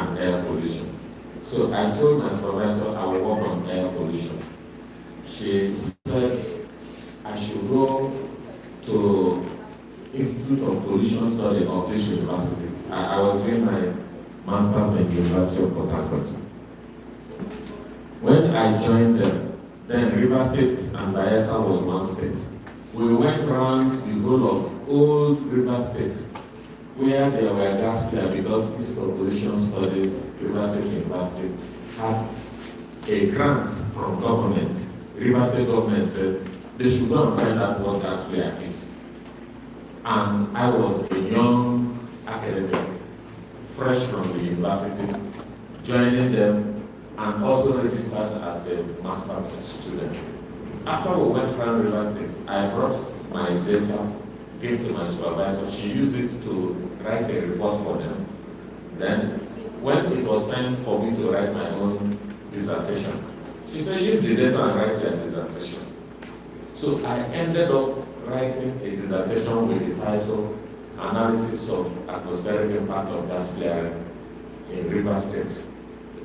and air pollution. So I told my supervisor I will work on air pollution. She said I should go to Institute of Pollution Study of this university. I was doing my master's in the University of Port Harcourt. When I joined them, then River State and Bayelsa was one state. We went around the whole of old River State, where there were gas flares because Institute of Pollution Studies, River State University, had a grant from government. River State government said they should go and find out what gas flare is. And I was a young academic, fresh from the university, joining them and also registered as a master's student. After we went around River State, I brought my data, gave to my supervisor. She used it to write a report for them. Then, when it was time for me to write my own dissertation, she said, use the data and write your dissertation. So I ended up writing a dissertation with the title, Analysis of Atmospheric Impact of Gas Flaring in River State,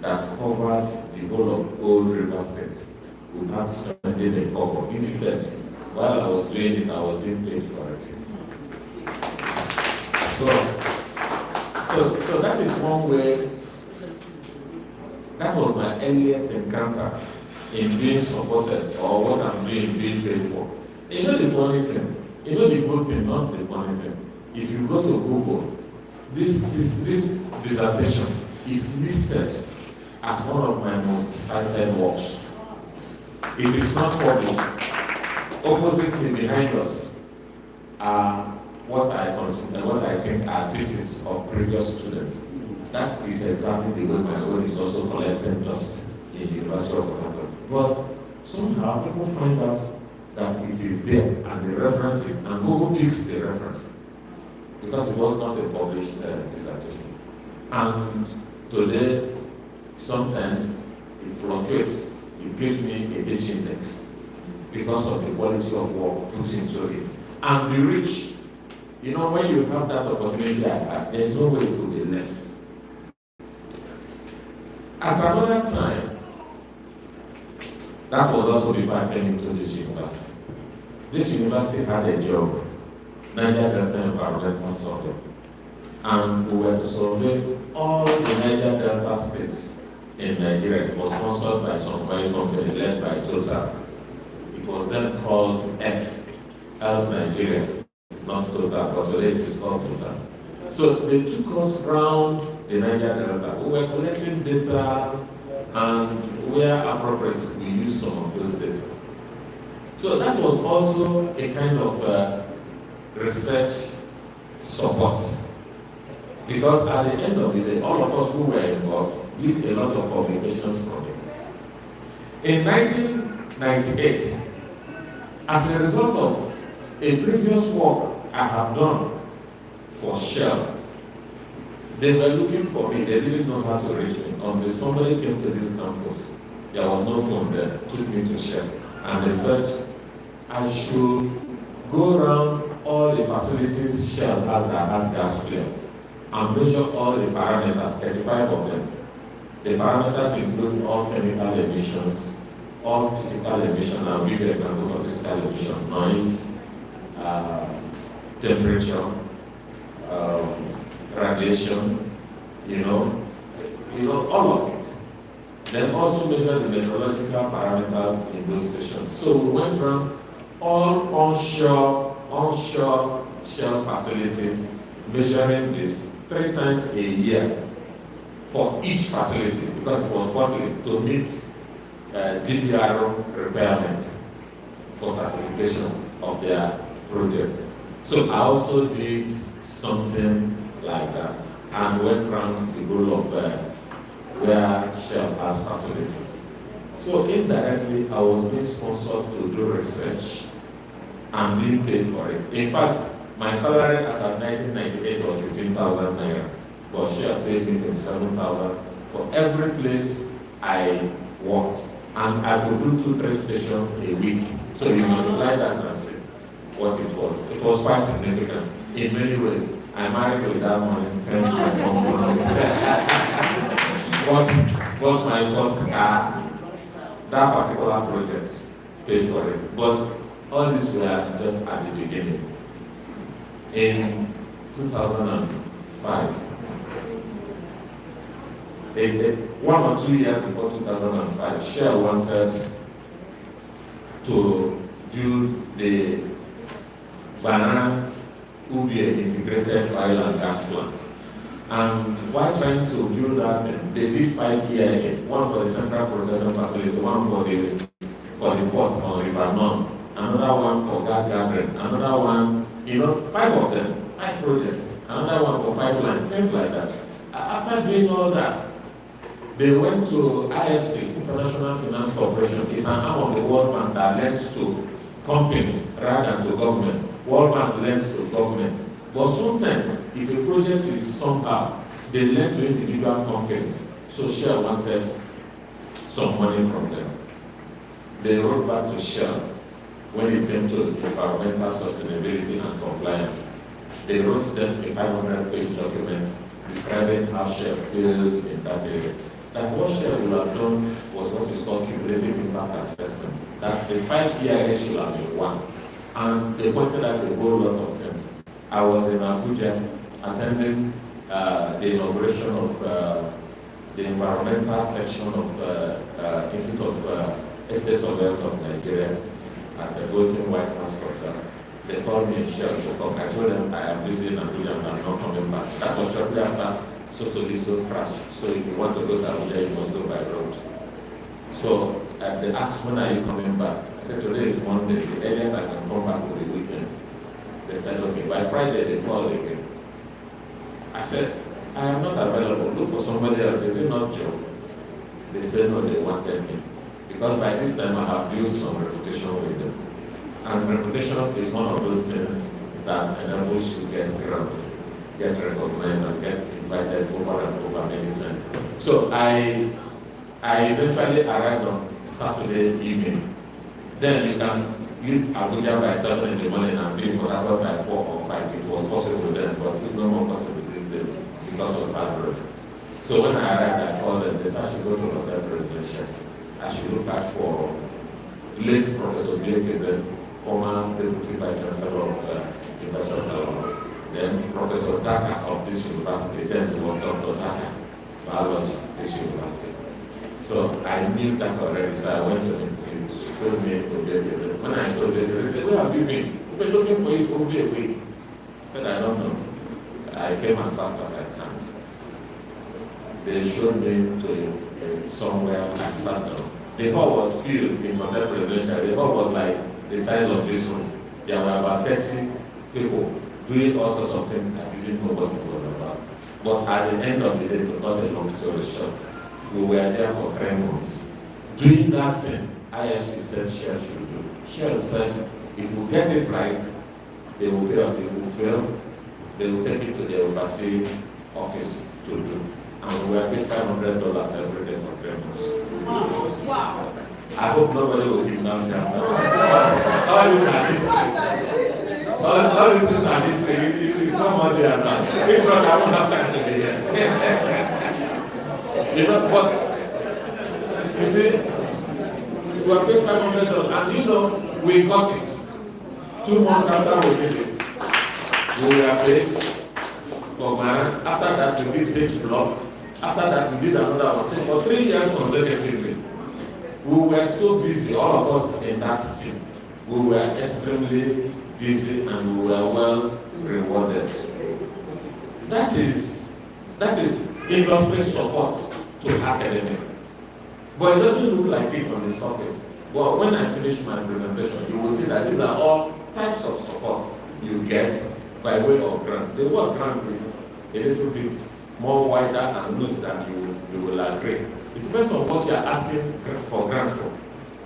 that covered the whole of old River State without spending a kobo. Instead, while I was doing it, I was being paid for it. So that is one way. That was my earliest encounter in being supported or what I'm doing being paid for. You know the funny thing, you know the good thing, not the funny thing. If you go to Google, this dissertation is listed as one of my most cited works. It is not published. Opposite me behind us are what I think are theses of previous students. That is exactly the way my own is also collected dust in the University of Port Harcourt. But somehow people find out that it is there and they reference it, and Google picks the reference because it was not a published dissertation. And today, sometimes it fluctuates. It gives me a H index because of the quality of work put into it. And the reach, you know, when you have that opportunity, there's no way it will be less. At another time, that was also before I came into this university. This university had a job, Niger Delta Environmental Survey. And we were to survey all the Niger Delta states in Nigeria. It was sponsored by some oil company led by Total. It was then called Elf Nigeria, not Total, but today it is called Total. So they took us around the Niger Delta. We were collecting data, and where appropriate, we used some of those data. So that was also a kind of research support. Because at the end of the day, all of us who were involved did a lot of publications from it. In 1998, as a result of a previous work I have done for Shell, they were looking for me. They didn't know how to reach me until somebody came to this campus. There was no phone there, took me to Shell. And they said, I should go around all the facilities Shell has that has gas flare and measure all the parameters, 35 of them. The parameters include all chemical emissions, all physical emissions. I'll give you examples of physical emission: noise, temperature, radiation, you know, all of it. Then also measure the meteorological parameters in those stations. So we went around all onshore Shell facility, measuring this 3 times a year for each facility, because it was quarterly, to meet DBRO requirements for certification of their projects. So I also did something like that and went around the goal of where Shell has facility. So indirectly, I was being sponsored to do research and being paid for it. In fact, my salary as of 1998 was 15,000 naira, but Shell paid me 27,000 for every place I worked. And I would do 2-3 stations a week. So you multiply that and see what it was. It was quite significant in many ways. I married with that money, thanks to my mom. bought my first car. That particular project paid for it. But all these were just at the beginning. In 2005, 1 or 2 years before 2005, Shell wanted to build the Banana Ubie integrated oil and gas plant. And while trying to build that, they did 5 EIA, one for the central processing facility, one for the port on River Nile, another one for gas gathering, another one, 5 of them, 5 projects, another one for pipeline, things like that. After doing all that, they went to IFC, International Finance Corporation. It's an arm of the World Bank that lends to companies rather than to government. World Bank lends to government. But sometimes, if a project is somehow, they lend to individual companies. So Shell wanted some money from them. They wrote back to Shell when it came to environmental sustainability and compliance. They wrote them a 500-page document describing how Shell failed in that area. That what Shell would have done was what is called cumulative impact assessment. That the 5 EIA should have been one. And they pointed out a whole lot of things. I was in Abuja attending the inauguration of the environmental section of Institute of Estate Surveyors of Nigeria at the Golden White House Hotel. They called me in Shell to come. I told them I am busy in Abuja and I'm not coming back. That was shortly after Sosoliso crash. So if you want to go to Abuja, you must go by road. So they asked, when are you coming back? I said, today is Monday. The earliest I can come back will be weekend. They said, okay. By Friday, they called again. I said, I am not available. Look for somebody else. Is it not Joe? They said, no, they wanted me. Because by this time, I have built some reputation with them. And reputation is one of those things that enables you to get grants, get recognized, and get invited over and over many times. So I eventually arrived on Saturday evening. Then you can leave Abuja by 7 in the morning and be in Port Harcourt by 4 or 5. It was possible then, but it's no more possible these days because of bad road. So when I arrived, I called them. They said I should go to Hotel Presidential. I should look out for late Professor Blake, former Deputy Vice Chancellor of University of Delaware. Then Professor Daka of this university. Then he was Dr. Daka, biology, this university. So I knew that already, so I went to him. He told me, when I saw Blake, he said, where have you been? We've been looking for you for over a week. I said, I don't know. I came as fast as I can. They showed me to somewhere I sat down. The hall was filled in Hotel Presidential. The hall was like the size of this room. There were about 30 people doing all sorts of things I didn't know what it was about. But at the end of the day, to cut a long story short, we were there for 3 months. Doing that thing, IFC says Shell should do. Shell said, if we get it right, they will pay us. If we fail, they will take it to the overseas office to do. And we were paid $500 every day for 3 months. Wow. I hope nobody will be down there. All these are history. All these things are history. It's not more than that. If not, I won't have time to be here. But you see, we were paid $500. And we got it. 2 months after we did it, we were paid for Mara. After that, we did H block. After that, we did another one. So for 3 years consecutively, we were so busy, all of us in that team. We were extremely busy and we were well rewarded. That is industry support to academia. But it doesn't look like it on the surface. But when I finish my presentation, you will see that these are all types of support you get by way of grant. The word grant is a little bit more wider and loose than you will agree. It depends on what you are asking for grant for.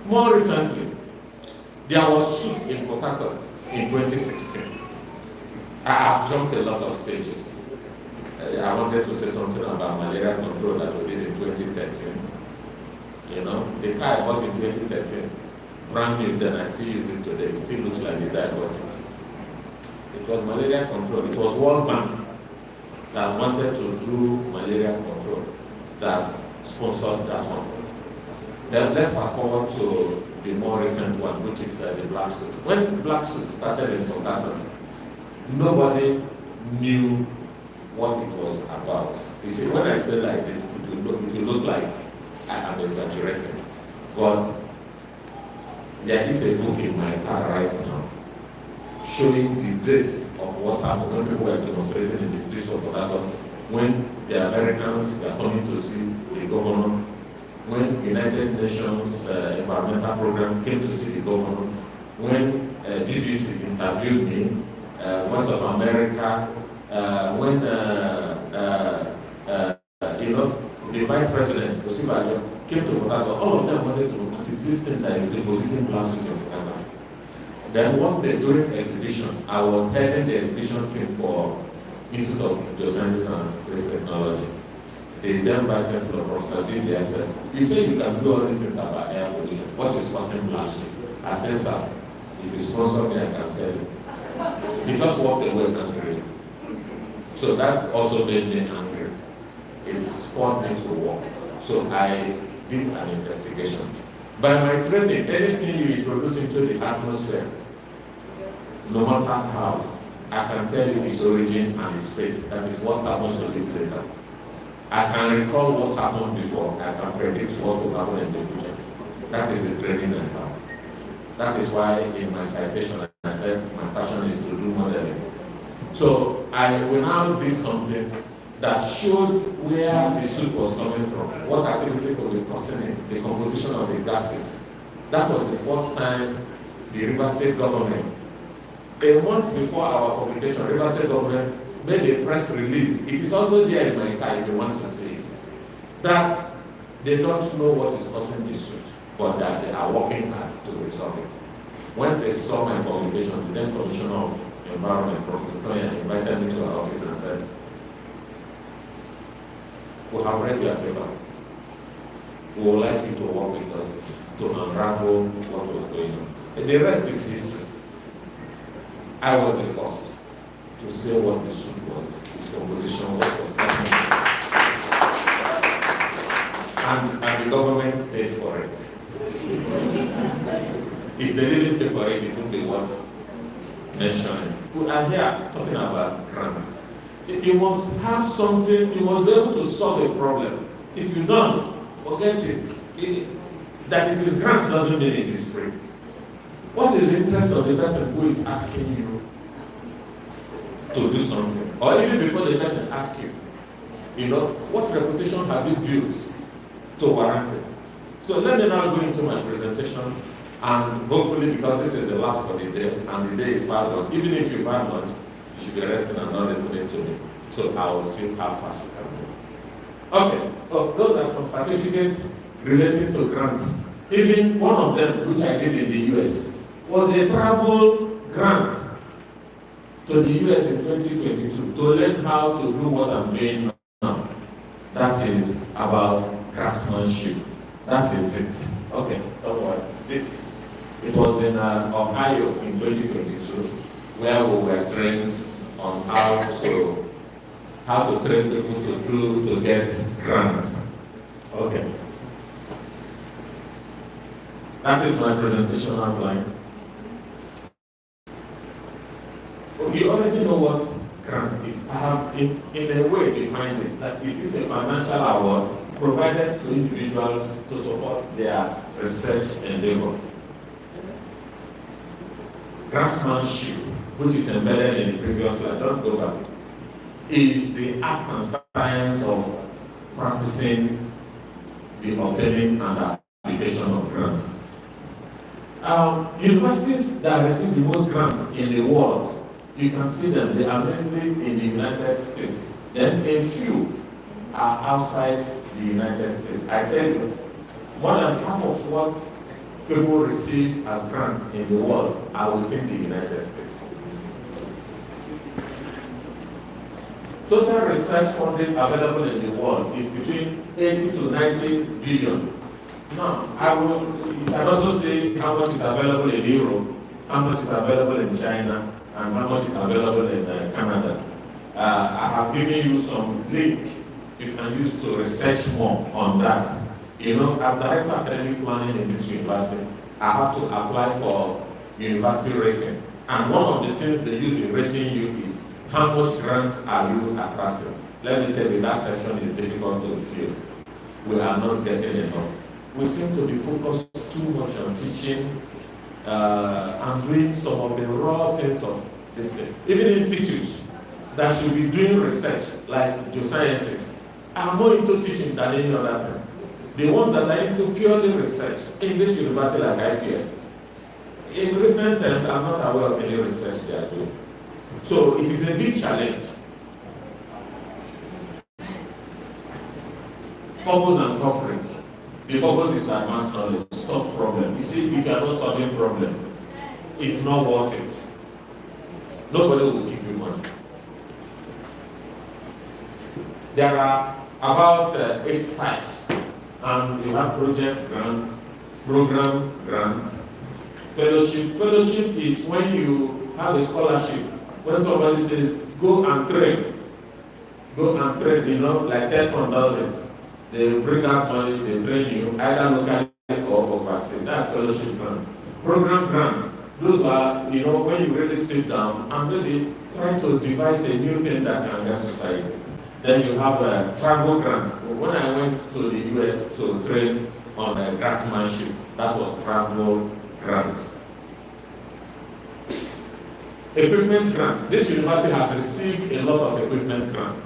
More recently, there was suit in Port Harcourt in 2016. I have jumped a lot of stages. I wanted to say something about malaria control that we did in 2013. The car I bought in 2013, brand new, then I still use it today. It still looks like the day I bought it. It was malaria control. It was World Bank that wanted to do malaria control. That sponsored that one. Then let's fast forward to the more recent one, which is the black suit. When black suit started in consultancy, nobody knew what it was about. You see, when I say like this, it will look like I am exaggerating. But there is a book in my car right now showing the dates of what happened when people were demonstrating in the streets of Port Harcourt, when the Americans were coming to see the governor, when United Nations environmental program came to see the governor, when BBC interviewed me, Voice of America, when the Vice President, Osibajo, came to Port Harcourt, all of them wanted to know what is this thing that is depositing black suit in Port Harcourt. Then one day during the exhibition, I was heading the exhibition team for Institute of Geosciences and Space Technology. The then Vice Chancellor, Professor J.D. said, you say you can do all these things about air pollution. What is causing black suit? I said, sir, if you sponsor me, I can tell you. He just walked away angry. So that also made me angry. It spurred me to work. So I did an investigation. By my training, anything you introduce into the atmosphere, no matter how, I can tell you its origin and its fate. That is what happens to it later. I can recall what happened before. I can predict what will happen in the future. That is the training I have. That is why in my citation I said my passion is to do modeling. So I will now do something that showed where the suit was coming from, what activity could be causing it, the composition of the gases. That was the first time the River State government, a month before our publication, River State government made a press release. It is also there in my car if you want to see it. That they don't know what is causing this suit, but that they are working hard to resolve it. When they saw my publication, the then Commissioner of Environment, Professor Toya, invited me to our office and said, we have read your paper. We would like you to work with us to unravel what was going on. The rest is history. I was the first to say what the suit was, its composition, what was happening. And the government paid for it. If they didn't pay for it, it would be what? Mentioning. We are here talking about grants. You must have something, you must be able to solve a problem. If you don't, forget it. That it is grant doesn't mean it is free. What is the interest of the person who is asking you to do something? Or even before the person asks you, what reputation have you built to warrant it? So let me now go into my presentation, and hopefully, because this is the last for the day, and the day is far gone, even if you've had lunch, you should be resting and not listening to me. So I will see how fast you can move. Okay, those are some certificates relating to grants. Even one of them, which I did in the US, was a travel grant to the US in 2022 to learn how to do what I'm doing now. That is about craftsmanship. That is it. Okay, don't worry. It was in Ohio in 2022, where we were trained on how to train people to get grants. Okay. That is my presentation outline. You already know what grant is. I have in a way defined it, that it is a financial award provided to individuals to support their research endeavor. Craftsmanship, which is embedded in the previous slide, don't go back, is the art and science of practicing the obtaining and application of grants. Universities that receive the most grants in the world, you can see them, they are mainly in the United States. Then a few are outside the United States. I tell you, more than half of what people receive as grants in the world are within the United States. Total research funding available in the world is between 80 to 90 billion. Now, you can also see how much is available in Europe, how much is available in China, and how much is available in Canada. I have given you some link you can use to research more on that. You know, as Director of Academic Planning in this university, I have to apply for university rating. And one of the things they use in rating you is how much grants are you attracting. Let me tell you, that section is difficult to fill. We are not getting enough. We seem to be focused too much on teaching and doing some of the raw things of this thing. Even institutes that should be doing research, like geosciences, are more into teaching than any other thing. The ones that are into purely research, English university like IPS, in recent times, I'm not aware of any research they are doing. So it is a big challenge. Purpose and coverage. The purpose is to advance knowledge, solve problem. You see, if you are not solving problem, it's not worth it. Nobody will give you money. There are about 8 types. And you have project grants, program grants, fellowship. Fellowship is when you have a scholarship. When somebody says, go and train. Go and train, you know, like TETF does it. They bring out money, they train you, either locally or overseas. That's fellowship grant. Program grants. Those are, you know, when you really sit down and really try to devise a new thing that can help society. Then you have a travel grant. When I went to the US to train on craftsmanship, that was travel grants. Equipment grants. This university has received a lot of equipment grants.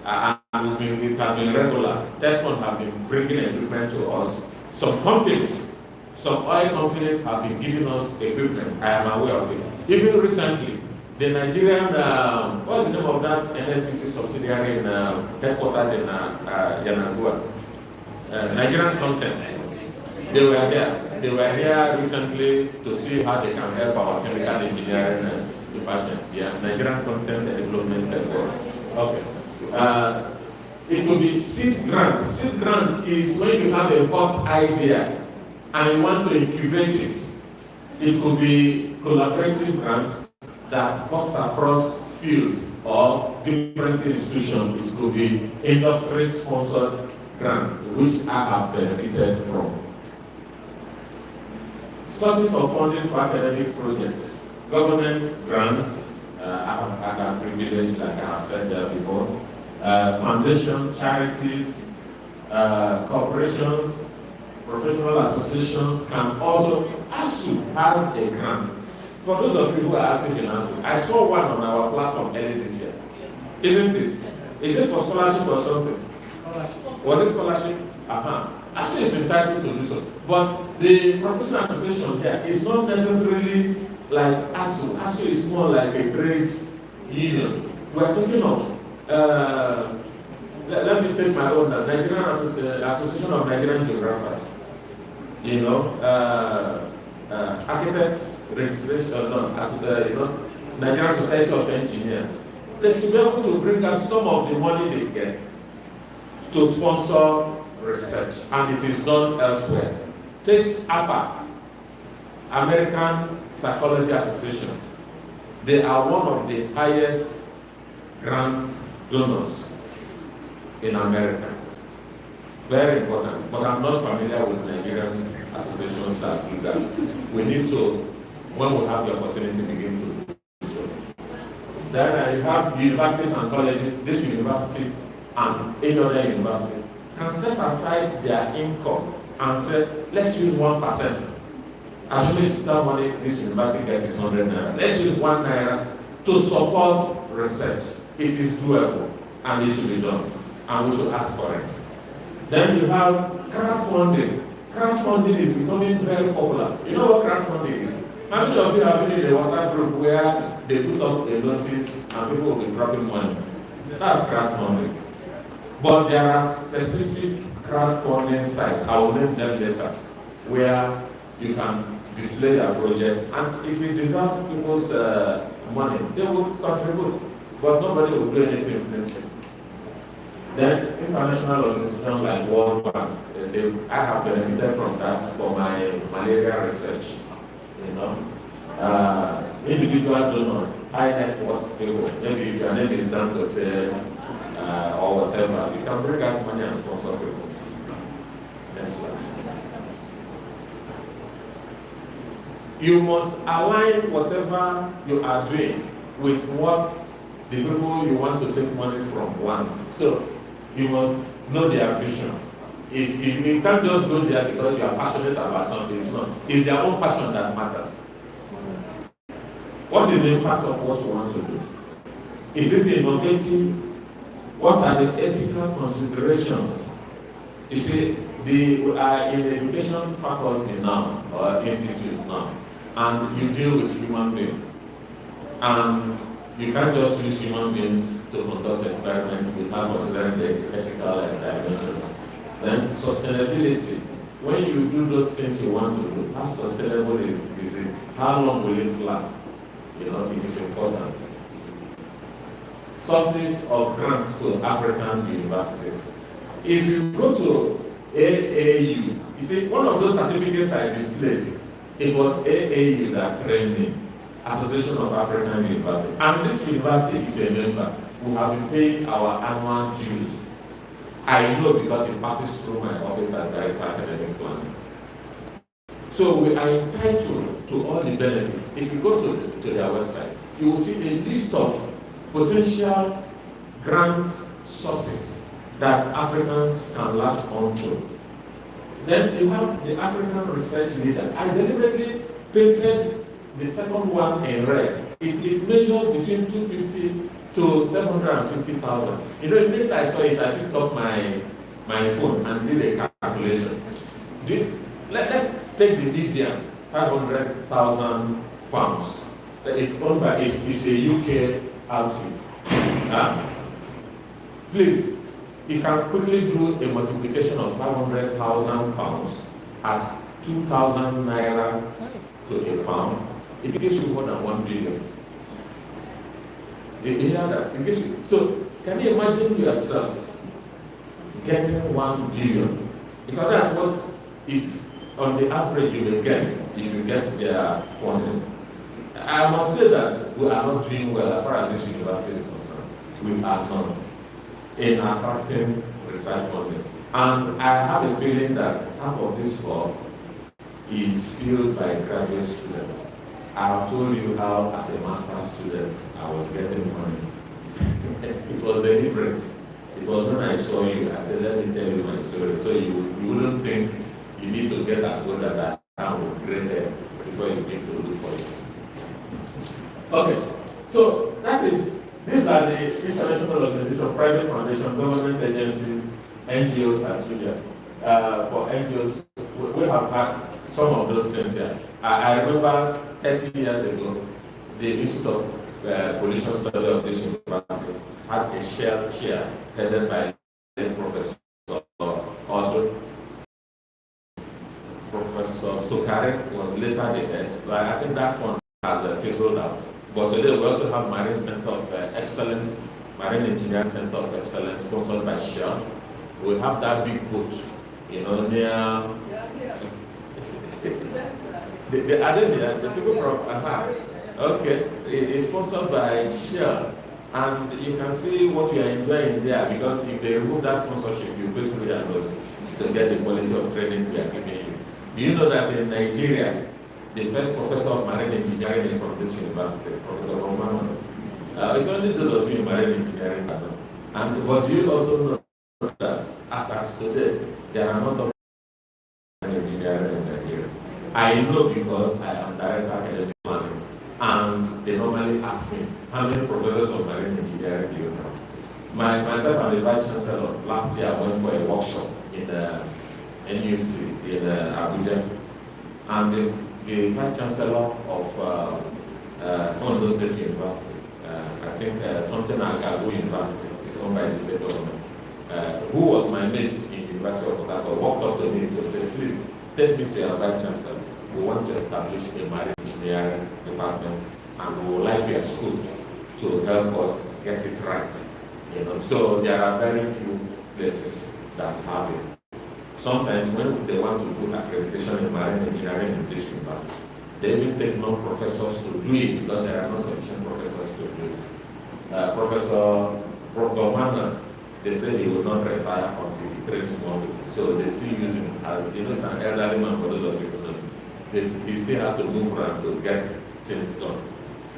And it has been regular. TETF have been bringing equipment to us. Some companies, some oil companies have been giving us equipment. I am aware of it. Even recently, the Nigerian, what's the name of that NNPC subsidiary in headquartered in Yanagua? Nigerian Content. They were there. They were here recently to see how they can help our chemical engineering department. Yeah, Nigerian Content Development Board. Okay. It could be seed grants. Seed grants is when you have a hot idea and you want to incubate it. It could be collaborative grants that cuts across fields or different institutions. It could be industry-sponsored grants, which I have benefited from. Sources of funding for academic projects. Government grants, I have had that privilege, like I have said there before. Foundation, charities, corporations, professional associations can also, ASU has a grant. For those of you who are active in ASU, I saw one on our platform early this year. Isn't it? Is it for scholarship or something? Was it scholarship? ASU is entitled to do so. But the professional association here is not necessarily like ASU. ASU is more like a trade union. We are talking of let me take my own Nigerian Association of Nigerian Geographers. You know, architects registration, Nigerian Society of Engineers. They should be able to bring us some of the money they get to sponsor research, and it is done elsewhere. Take APA, American Psychology Association. They are one of the highest grant donors in America. Very important, but I'm not familiar with Nigerian associations that do that. We need to, when we have the opportunity, begin to do so. Then you have universities and colleges. This university and any other university can set aside their income and say, let's use 1%. Assuming that money this university gets is 100 naira. Let's use 1 naira to support research. It is doable and it should be done, and we should ask for it. Then you have crowdfunding. Crowdfunding is becoming very popular. You know what crowdfunding is? How many of you have been in a WhatsApp group where they put up a notice and people will be dropping money? That's crowdfunding. But there are specific crowdfunding sites, I will name them later, where you can display your project, and if it deserves people's money, they will contribute, but nobody will do anything flimsy. Then international organizations like World Bank, I have benefited from that for my malaria research. You know, individual donors, high net worth people. Maybe if your name is Dangote, or whatever, you can bring out money and sponsor people. Next slide. You must align whatever you are doing with what the people you want to take money from want. So you must know their vision. If you can't just go there because you are passionate about something, it's not. It's their own passion that matters. What is the impact of what you want to do? Is it innovative? What are the ethical considerations? You see, we are in the education faculty now, or institute now, and you deal with human beings. And you can't just use human beings to conduct experiments without considering the ethical dimensions. Then sustainability. When you do those things you want to do, how sustainable is it? How long will it last? It is important. Sources of grants to African universities. If you go to AAU, you see, one of those certificates I displayed, it was AAU that trained me, Association of African Universities. And this university is a member who have been paying our annual dues. I know because it passes through my office as Director of Academic Planning. So we are entitled to all the benefits. If you go to their website, you will see a list of potential grant sources that Africans can latch onto. Then you have the African Research Leader. I deliberately painted the second one in red. It measures between 250 to 750,000. Immediately I saw it, I picked up my phone and did a calculation. Let's take the median, 500,000 pounds. It's owned by, it's a UK outfit. Please, you can quickly do a multiplication of 500,000 pounds at 2,000 naira to a pound. It gives you more than 1 billion. You hear that? It gives you. So, can you imagine yourself getting 1 billion? Because that's what, if on the average you will get if you get their funding. I must say that we are not doing well as far as this university is concerned. We are not in attracting research funding. And I have a feeling that half of this hall is filled by graduate students. I have told you how, as a master's student, I was getting money. It was deliberate. It was when I saw you, I said, let me tell you my story. So you wouldn't think you need to get as good as I am with great hair before you begin to look for it. Okay, so these are the international organizations, private foundations, government agencies, NGOs as usual. For NGOs, we have had some of those things here. I remember 30 years ago, the Institute of Pollution Study of this university had a shell chair headed by Professor Odo. Professor Sokare was later the head, but I think that one has fizzled out. But today we also have Marine Center of Excellence, Marine Engineering Center of Excellence, sponsored by Shell. We have that big boat, near. The people from Aha. Okay, it's sponsored by Shell. And you can see what you are enjoying there, because if they remove that sponsorship, you go through their notes to get the quality of training we are giving you. Do you know that in Nigeria, the first professor of marine engineering is from this university, Professor Romano? It's only those of you in marine engineering that know. But do you also know that as at today, there are not of marine engineering in Nigeria? I know because I am Director of Academic Planning, and they normally ask me, how many professors of marine engineering do you know? Myself and the Vice Chancellor last year went for a workshop in NUC in Abuja, and the Vice Chancellor of Ondo State University, I think something like Agbo University, is owned by the state government, who was my mate in the University of Otago, walked up to me to say, please, take me to your Vice Chancellor. We want to establish a marine engineering department, and we would like your school to help us get it right. So there are very few places that have it. Sometimes when they want to put accreditation in marine engineering in this university, they even take non-professors to do it because there are not sufficient professors to do it. Professor Gomana they say he will not retire until he trains more people. So they still use him as, you know, it's an elderly man for those of you who know. He still has to move around to get things done.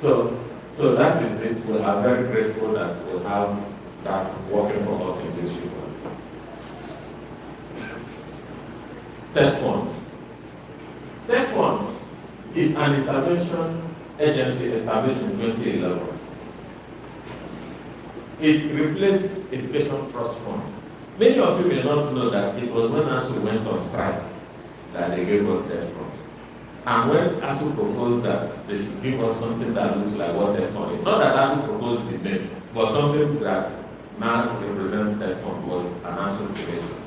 So that is it. We are very grateful that we have that working for us in this university. TETF. TETF is an intervention agency established in 2011. It replaced Education Trust Fund. Many of you may not know that it was when ASU went on strike that they gave us TETF. And when ASU proposed that they should give us something that looks like what TETF is, not that ASU proposed the name, but something that now represents TETF was an ASU creation.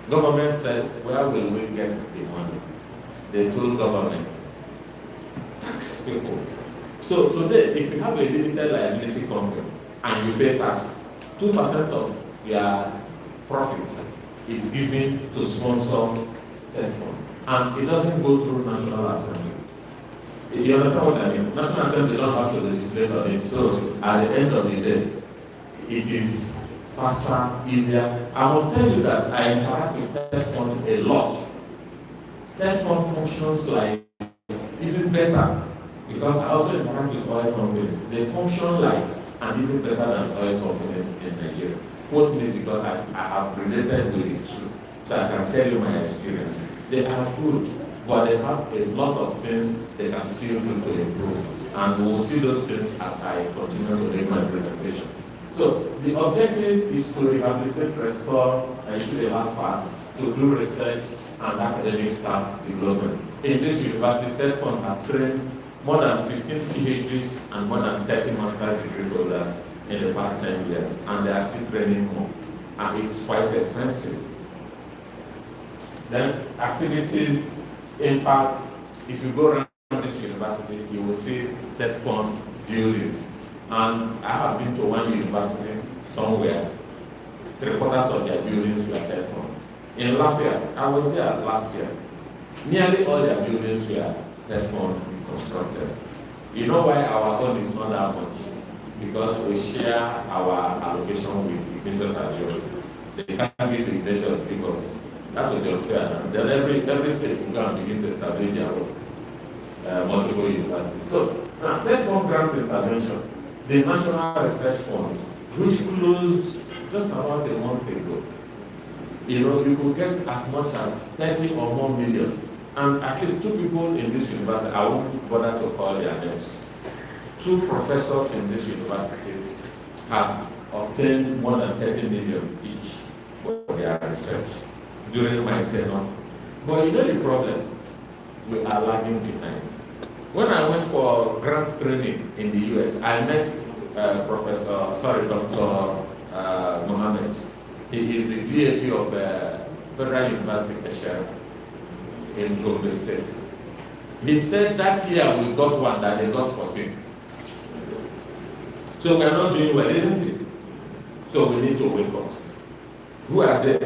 Government said, where will we get the money? They told government, tax people. So today, if you have a limited liability company and you pay tax, 2% of your profits is given to sponsor TETF. And it doesn't go through National Assembly. You understand what I mean? National Assembly don't have to legislate on it. So at the end of the day, it is faster, easier. I must tell you that I interact with TETF a lot. TETF functions like even better because I also interact with oil companies. They function like and even better than oil companies in Nigeria. Quote me because I have related with it too. So I can tell you my experience. They are good, but they have a lot of things they can still do to improve. And we will see those things as I continue to make my presentation. So the objective is to rehabilitate, restore, I see the last part, to do research and academic staff development. In this university, TETF has trained more than 15 PhDs and more than 30 master's degree holders in the past 10 years. And they are still training more. And it's quite expensive. Then activities, impact. If you go around this university, you will see TETF buildings. And I have been to one university somewhere, 3/4 of their buildings were TETF. In Lafayette, I was there last year. Nearly all their buildings were TETF constructed. You know why our own is not that much? Because we share our allocation with Ignatius as well. They can't give Ignatius because that was the unfair. Then every state will go and begin to establish their own multiple universities. So now, TETF grant intervention, the National Research Fund, which closed just about a month ago. You know, you could get as much as 30 or more million. And at least 2 people in this university, I won't bother to call their names. 2 professors in these universities have obtained more than 30 million each for their research during my tenure. But you know the problem? We are lagging behind. When I went for grants training in the US, I met Dr. Mohammed. He is the GAP of Federal University Kesher in Gombe State. He said that year we got one that they got 14. So we are not doing well, isn't it? So we need to wake up. Who are they?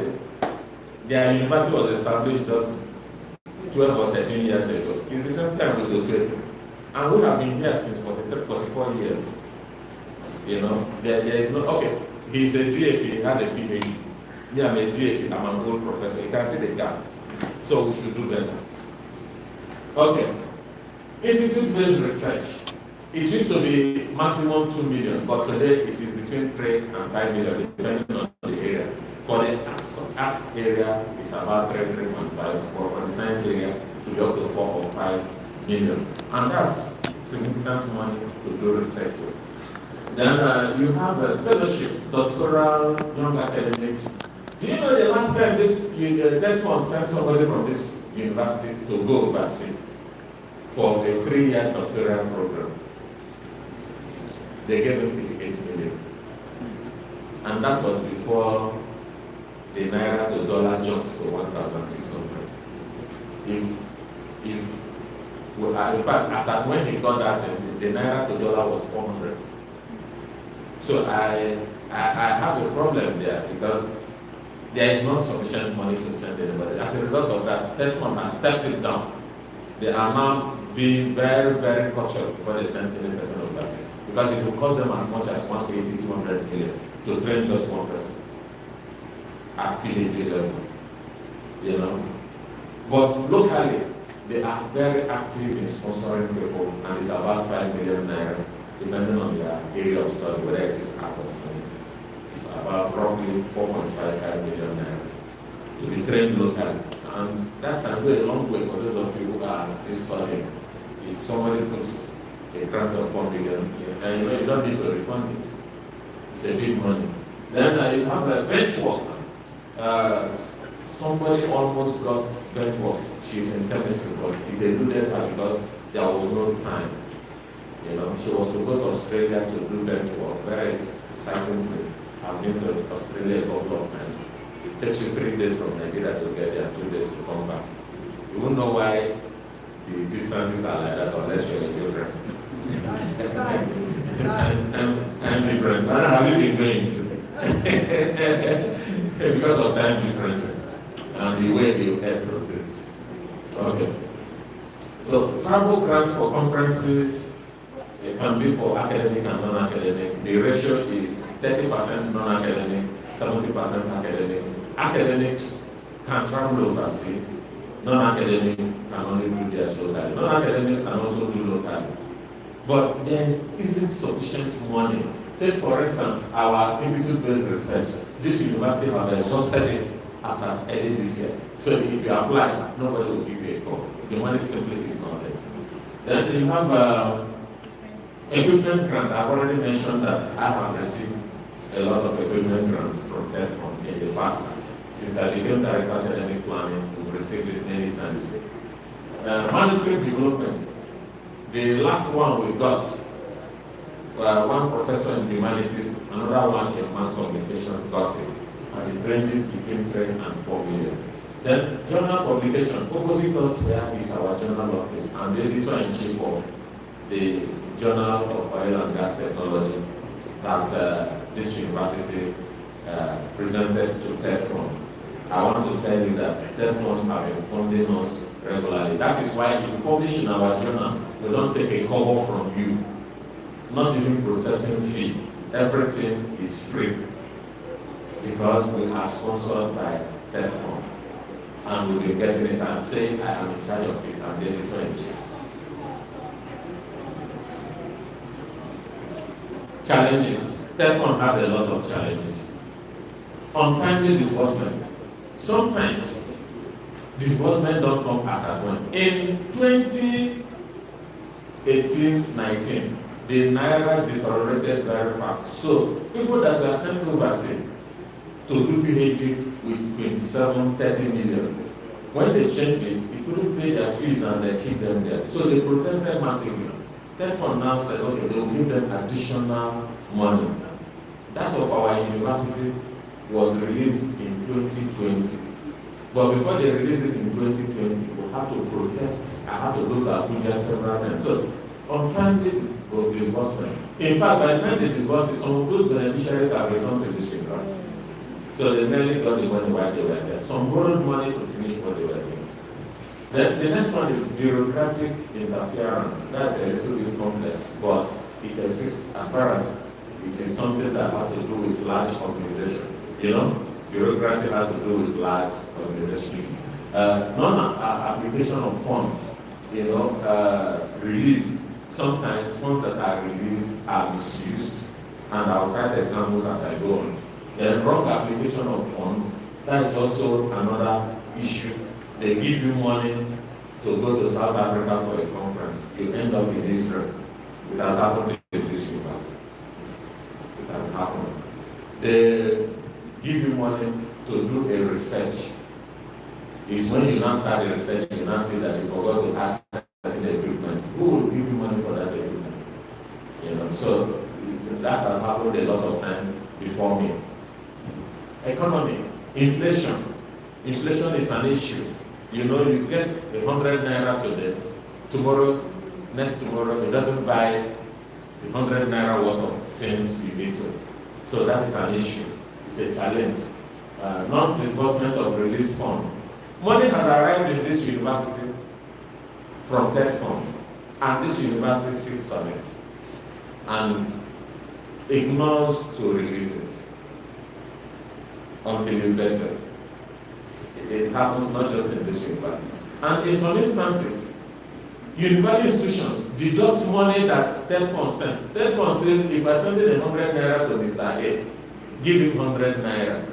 Their university was established just 12 or 13 years ago. It's the same time with the 12. And we have been here since 44 years. You know, there is no, okay, he's a GAP, he has a PhD. Me, I'm a GAP, I'm an old professor. You can see the gap. So we should do better. Okay. Institute-based research. It used to be maximum 2 million, but today it is between 3 and 5 million, depending on the area. For the arts area, it's about 3.5, but for the science area, it will be up to 4 or 5 million. And that's significant money to do research with. Then you have a fellowship, doctoral, young academics. Do you know the last time this TETF sent somebody from this university to go overseas for a 3-year doctoral program? They gave him 88 million. And that was before the naira to dollar jumped to 1,600. In fact, as at when he got that, the naira to dollar was 400. So I have a problem there because there is not sufficient money to send anybody. As a result of that, TETF has stepped it down. They are now being very, very cautious before they send any person overseas. Because it will cost them as much as 180, 200 million to train just one person. at PhD level, you know. But locally, they are very active in sponsoring people, and it's about 5 million naira, depending on their area of study, whether it is art or science. It's about roughly 4.55 million naira to be trained locally. And that can go a long way for those of you who are still studying. If somebody puts a grant of 4 million, and you don't need to refund it. It's a big money. Then you have a bench work. Somebody almost got bench work. She's in chemistry, but they eluded her because there was no time. You know, she was to go to Australia to do bench work, very exciting place. I've been to Australia a couple of times. It takes you 3 days from Nigeria to get there, 2 days to come back. You won't know why the distances are like that unless you're in geography. Time difference. I don't know, have you been going to? Because of time differences and the way the earth rotates. Okay. So travel grants for conferences, it can be for academic and non-academic. The ratio is 30% non-academic, 70% academic. Academics can travel overseas. Non-academic can only do theirs locally. Non-academics can also do locally. But there isn't sufficient money. Take, for instance, our institute-based research. This university have exhausted it as at early this year. So if you apply, nobody will give you a call. The money simply is not there. Then you have equipment grant. I've already mentioned that I have received a lot of equipment grants from TETF in the past. Since I became Director of Academic Planning, we've received it many times. Manuscript development. The last one we got, one professor in humanities, another one in mass communication got it. And it ranges between 3 and 4 million. Then journal publication. Opposite us here is our journal office and the editor-in-chief of the Journal of Oil and Gas Technology that this university presented to TETF. I want to tell you that TETF have been funding us regularly. That is why if you publish in our journal, we don't take a cover from you, not even processing fee. Everything is free because we are sponsored by TETF. And we'll be getting it. I'm saying I am in charge of it. I'm the editor-in-chief. Challenges. TETF has a lot of challenges. Untimely disbursement. Sometimes disbursement don't come as at when. In 2018-19, the Naira deteriorated very fast. So people that were sent overseas to do PhD with 27-30 million, when they changed it, it couldn't pay their fees and they keep them there. So they protested massively. Therefore now said, okay, they will give them additional money. That of our university was released in 2020. But before they released it in 2020, we had to protest. I had to go to Abuja several times. So, untimely disbursement. In fact, by the time they disbursed it, some of those beneficiaries have returned to this university. So they nearly got the money while they were there. Some borrowed money to finish what they were doing. Then the next one is bureaucratic interference. That's a little bit complex, but it exists as far as it is something that has to do with large organization. You know, bureaucracy has to do with large organization. Non-application of funds, you know, released. Sometimes funds that are released are misused, and I'll cite examples as I go on. Then wrong application of funds, that is also another issue. They give you money to go to South Africa for a conference. You end up in Israel. It has happened in this university. It has happened. They give you money to do a research. It's when you now start the research, you now see that you forgot to ask certain equipment. Who will give you money for that equipment? You know, so that has happened a lot of time before me. Economy, inflation. Inflation is an issue. You know, you get 100 naira today, tomorrow, next tomorrow, it doesn't buy 100 naira worth of things you need to. So that is an issue. It's a challenge. Non-disbursement of release fund. Money has arrived in this university from TETF fund, and this university sits on it and ignores to release it. until you get them. It happens not just in this university. And in some instances, university institutions deduct money that TETF sent. TETF says, if I send in 100 naira to Mr. A, give him 100 naira.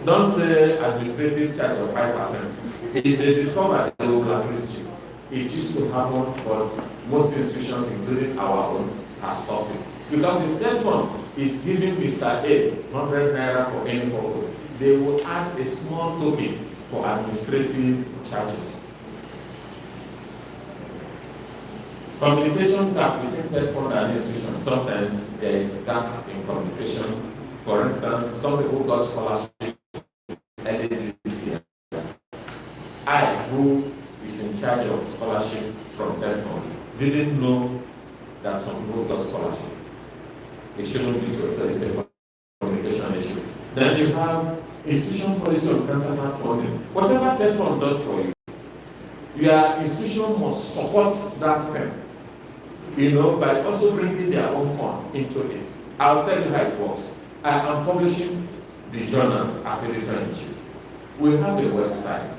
Don't say administrative charge of 5%. If they discover, they will blacklist you. It used to happen, but most institutions, including our own, have stopped it. Because if TETF is giving Mr. A 100 naira for any purpose, they will add a small token for administrative charges. Communication gap between TETF and institutions. Sometimes there is a gap in communication. For instance, some people got scholarship early this year. I, who is in charge of scholarship from TETF, didn't know that some people got scholarship. It shouldn't be so, so it's a communication issue. Then you have institution policy on counterpart funding. Whatever TETF does for you, your institution must support that thing, by also bringing their own fund into it. I'll tell you how it works. I am publishing the journal as editor-in-chief. We have a website.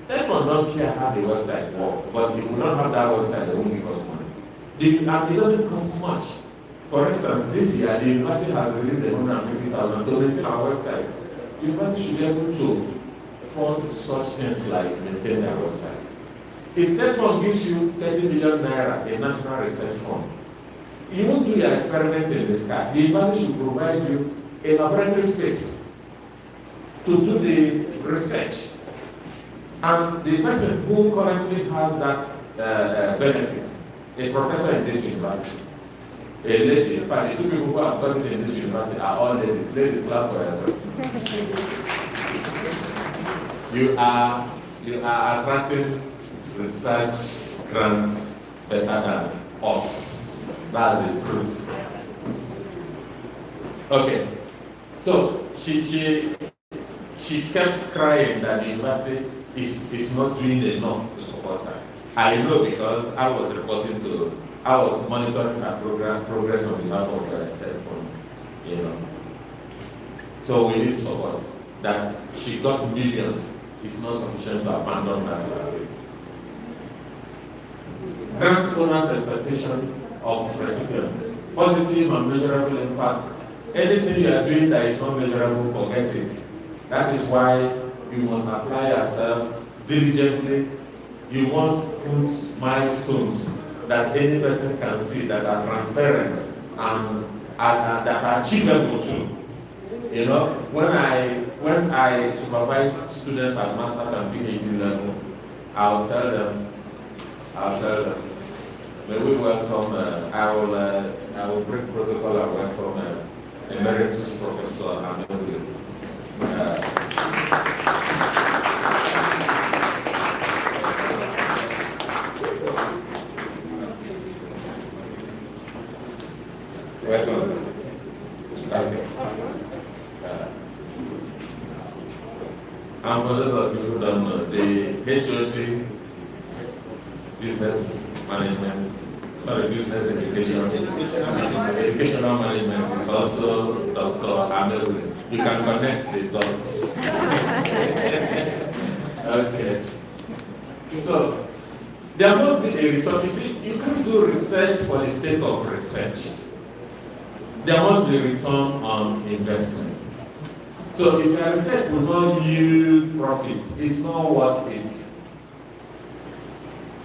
TETF don't care how the website works, but if we don't have that website, they won't give us money. And it doesn't cost much. For instance, this year, the university has released 150,000 to maintain our website. The university should be able to fund such things like maintain their website. If TETF gives you 30 million naira, a national research fund, you won't do your experiment in the sky. The university should provide you a laboratory space to do the research. And the person who currently has that benefit, a professor in this university, a lady, in fact, the two people who have got it in this university are all ladies. Ladies, clap for yourself. You are attracting research grants better than us. That's the truth. Okay. So she kept crying that the university is not doing enough to support her. I know because I was monitoring her progress on behalf of TETF. So we need support. That she got millions is not sufficient to abandon that to her fate. Grant owners' expectation of recipients. Positive and measurable impact. Anything you are doing that is not measurable, forget it. That is why you must apply yourself diligently. You must put milestones that any person can see that are transparent and that are achievable too. When I supervise students at master's and PhD level, I'll tell them, may we welcome, I will break protocol and welcome Emeritus Professor Amelu. Welcome. Okay. And for those of you who don't know, the HOD business educational management is also Dr. Amelu. You can connect the dots. Okay. So, there must be a return. You see, you can't do research for the sake of research. There must be a return on investment. So if your research will not yield profit, it's not worth it.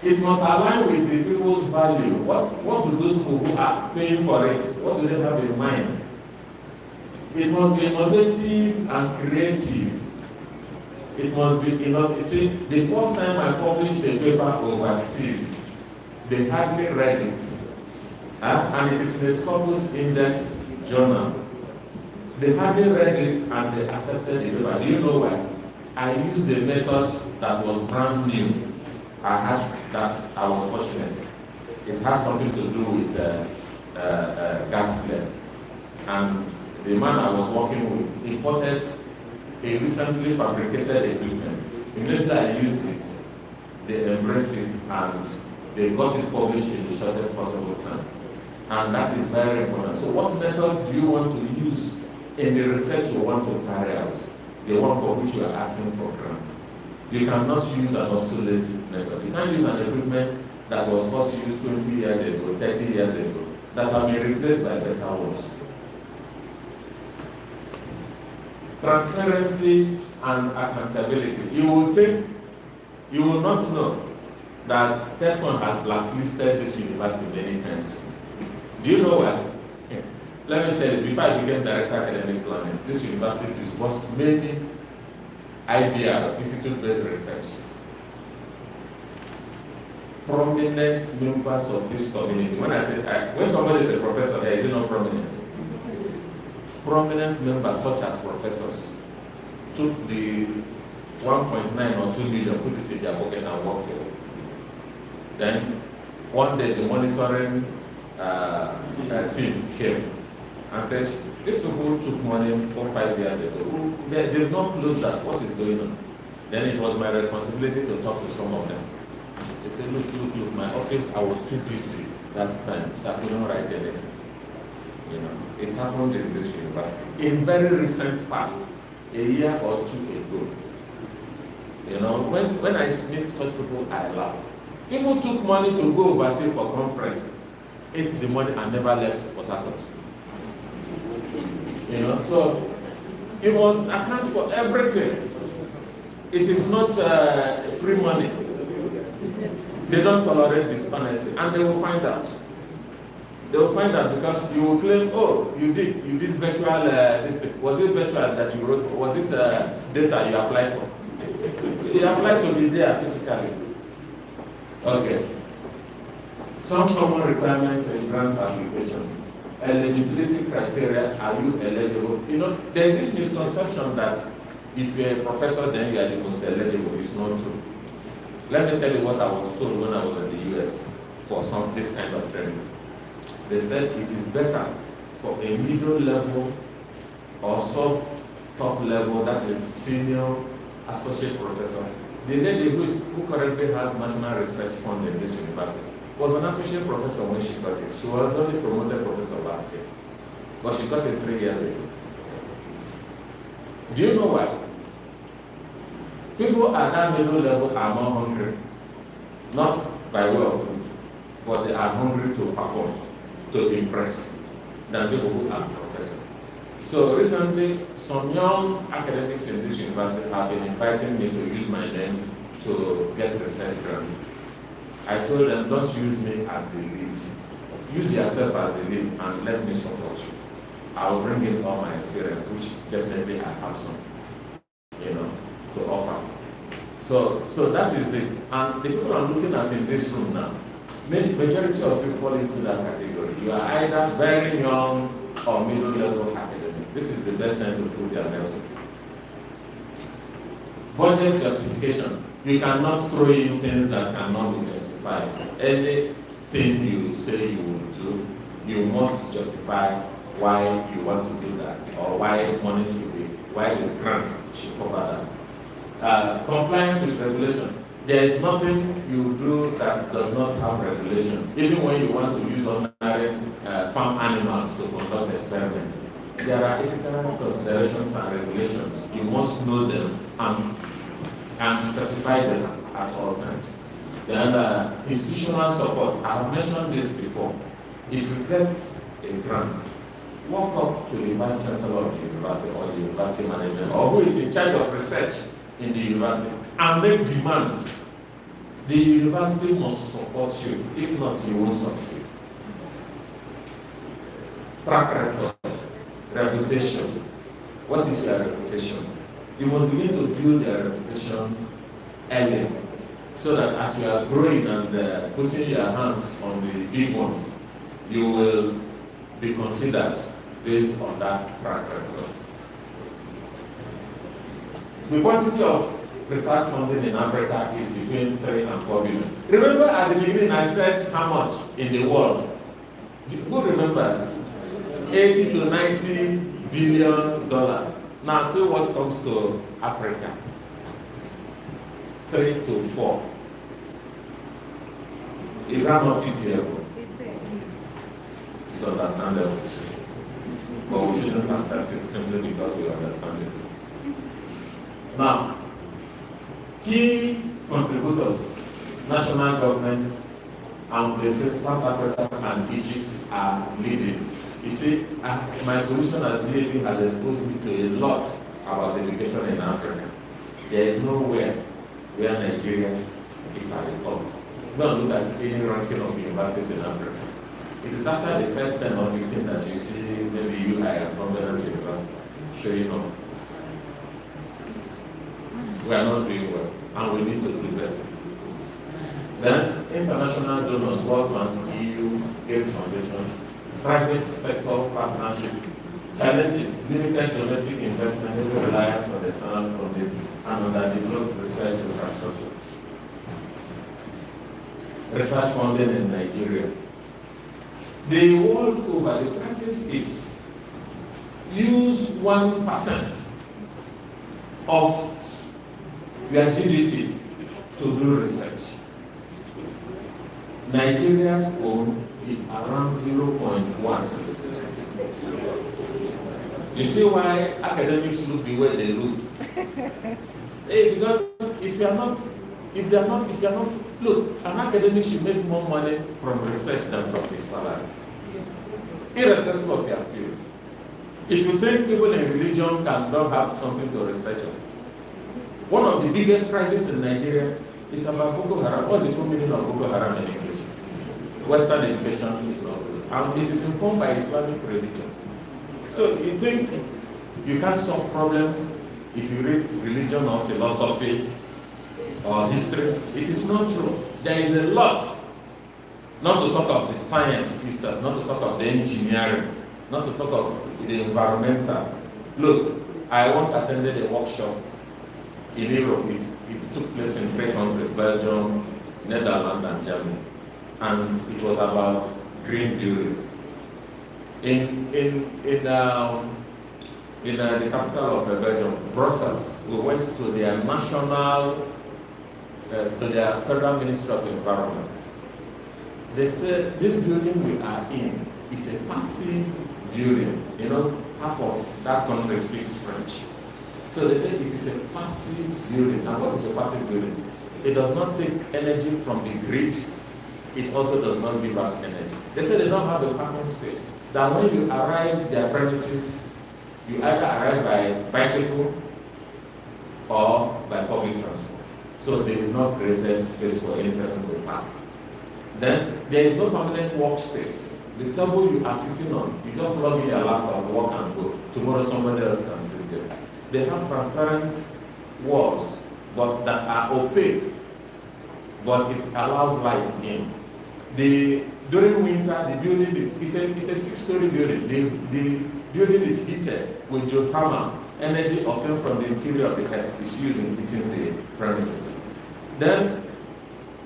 It must align with the people's value. What do those people who are paying for it, what do they have in mind? It must be innovative and creative. It must be innovative. See, the first time I published a paper overseas, they hardly read it. And it is in a Scopus indexed journal. They hardly read it and they accepted the paper. Do you know why? I used a method that was brand new. I was fortunate. It has something to do with gas flare. And the man I was working with imported a recently fabricated equipment. Immediately I used it, they embraced it, and they got it published in the shortest possible time. And that is very important. So what method do you want to use in the research you want to carry out, the one for which you are asking for grants. You cannot use an obsolete method. You can't use an equipment that was first used 20 years ago, 30 years ago, that have been replaced by better ones. Transparency and accountability. You will not know that TETF has blacklisted this university many times. Do you know why? Yeah. Let me tell you, before I became Director of Academic Planning, this university disbursed many IBR, Institute-Based Research. Prominent members of this community. When I say, when somebody is a professor, there is no prominent. Prominent members, such as professors, took the 1.9 or 2 million, put it in their pocket and walked away. Then, one day, the monitoring team came and said, these people took money 4 or 5 years ago. They've not closed that. What is going on? Then it was my responsibility to talk to some of them. They said, look, my office, I was too busy that time, so I couldn't write anything. You know, it happened in this university. In very recent past, a year or two ago, you know, when I meet such people, I laugh. People took money to go overseas for conference, ate the money and never left Port Harcourt. You know, so it must account for everything. It is not free money. They don't tolerate dishonesty, and they will find out. They will find out because you will claim, oh, you did virtual this thing. Was it virtual that you wrote for? Was it data you applied for? You applied to be there physically. Okay. Some common requirements in grant application. Eligibility criteria, are you eligible? You know, there is this misconception that if you're a professor, then you are the most eligible. It's not true. Let me tell you what I was told when I was in the US for this kind of training. They said it is better for a middle level or top level, that is senior associate professor. The lady who currently has national research fund in this university was an associate professor when she got it. She was only promoted professor last year, but she got it 3 years ago. Do you know why? People at that middle level are more hungry, not by way of food, but they are hungry to perform, to impress, than people who are professors. So recently, some young academics in this university have been inviting me to use my name to get research grants. I told them, don't use me as the lead. Use yourself as the lead and let me support you. I will bring in all my experience, which definitely I have some, you know, to offer. So that is it. And the people I'm looking at in this room now, majority of you fall into that category. You are either very young or middle level academic. This is the best time to prove your mettle. Budget justification. You cannot throw in things that cannot be justified. Anything you say you will do, you must justify why you want to do that, or why money should be, why the grant should cover that. Compliance with regulation. There is nothing you do that does not have regulation. Even when you want to use ordinary farm animals to conduct experiments, there are ethical considerations and regulations. You must know them and specify them at all times. Then institutional support. I have mentioned this before. If you get a grant, walk up to the Vice Chancellor of the university or the university management, or who is in charge of research in the university, and make demands. The university must support you. If not, you won't succeed. Track record, reputation. What is your reputation? You must begin to build your reputation early, so that as you are growing and putting your hands on the big ones, you will be considered based on that track record. The quantity of research funding in Africa is between 3 and 4 billion. Remember at the beginning I said how much in the world? Who remembers? 80 to 90 billion dollars. Now see what comes to Africa. 3 to 4. Is that not pitiable? It's understandable. but we shouldn't accept it simply because we understand it. Now, key contributors, national governments, and places South Africa and Egypt are leading. You see, my position as DAB has exposed me to a lot about education in Africa. There is nowhere where Nigeria is at the top. Don't look at any ranking of universities in Africa. It is after the first 10 or 15 that you see maybe UI and prominent university showing up. We are not doing well, and we need to do better. Then, international donors, World Bank, EU, Gates Foundation, private sector partnership, challenges, limited domestic investment, heavy reliance on external funding, and underdeveloped research infrastructure. Research funding in Nigeria. The world over, the practice is use 1% of your GDP to do research. Nigeria's own is around 0.1. You see why academics look the way they look? Because if they are not, look, an academic should make more money from research than from his salary, irrespective of their field. If you think people in religion cannot have something to research on, one of the biggest crises in Nigeria is about Boko Haram. What's the full meaning of Boko Haram in English? Western education is not good, and it is informed by Islamic religion. So you think you can't solve problems if you read religion or philosophy or history? It is not true. There is a lot, not to talk of the science itself, not to talk of the engineering, not to talk of the environmental. Look, I once attended a workshop in Europe. It took place in 3 countries, Belgium, Netherlands, and Germany. And it was about green building. In the capital of Belgium, Brussels, we went to their national, to their Federal Ministry of Environment. They said this building we are in is a passive building. You know, half of that country speaks French. So they said it is a passive building. And what is a passive building? It does not take energy from the grid. It also does not give out energy. They say they don't have a parking space. That when you arrive at their premises, you either arrive by bicycle or by public transport. So they have not created space for any person to park. Then there is no permanent workspace. The table you are sitting on, you don't plug in your laptop, walk and go. Tomorrow somebody else can sit there. They have transparent walls, but that are opaque, but it allows light in. During winter, the building is a 6-story building. The building is heated with geothermal energy obtained from the interior of the earth is used in heating the premises. Then,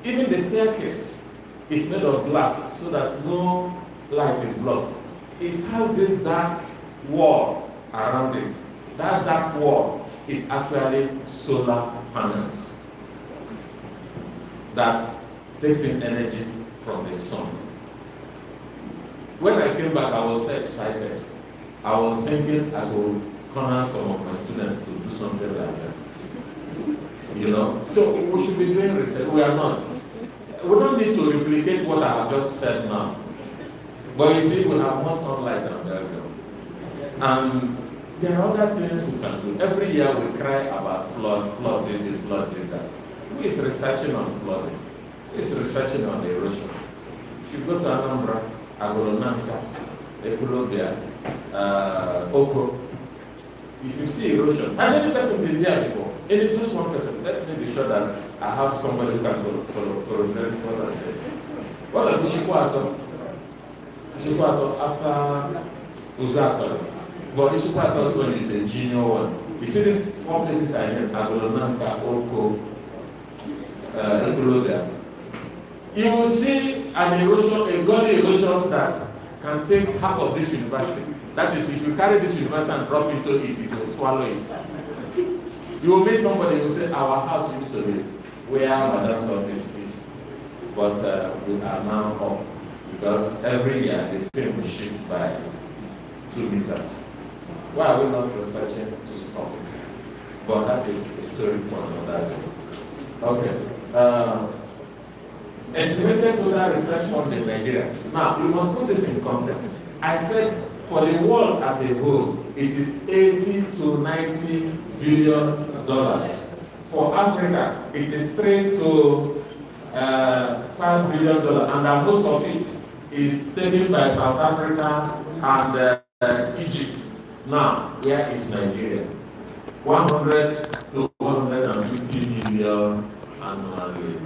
even the staircase is made of glass so that no light is blocked. It has this dark wall around it. That dark wall is actually solar panels that takes in energy from the sun. When I came back, I was so excited. I was thinking I would corner some of my students to do something like that. You know? So we should be doing research. We are not. We don't need to replicate what I have just said now. But you see, we have more sunlight than Belgium. And there are other things we can do. Every year we cry about flood did this, flood did that. Who is researching on flooding? Who is researching on erosion? If you go to Anambra, Agolonanka, Ekulobia, Oko, if you see erosion, has any person been there before? Just one person. Let me be sure that I have somebody who can corroborate what I say. What of Ishikwato? Ishikwato after Uzaka. But Ishikwato one is a junior one. You see these 4 places I named, Agolonanka, Oko, Ekulobia. You will see an erosion, a gully erosion that can take half of this university. That is, if you carry this university and drop into it, it will swallow it. You will meet somebody who will say, our house used to be where Madam's office is. But we are now up because every year the team will shift by 2 meters. Why are we not researching to stop it? But that is a story for another day. Okay. Estimated total research fund in Nigeria. Now, we must put this in context. I said for the world as a whole, it is 80 to 90 billion dollars. For Africa, it is 3 to $5 billion, and that most of it is taken by South Africa and Egypt. Now, where is Nigeria? 100 to 150 million annually.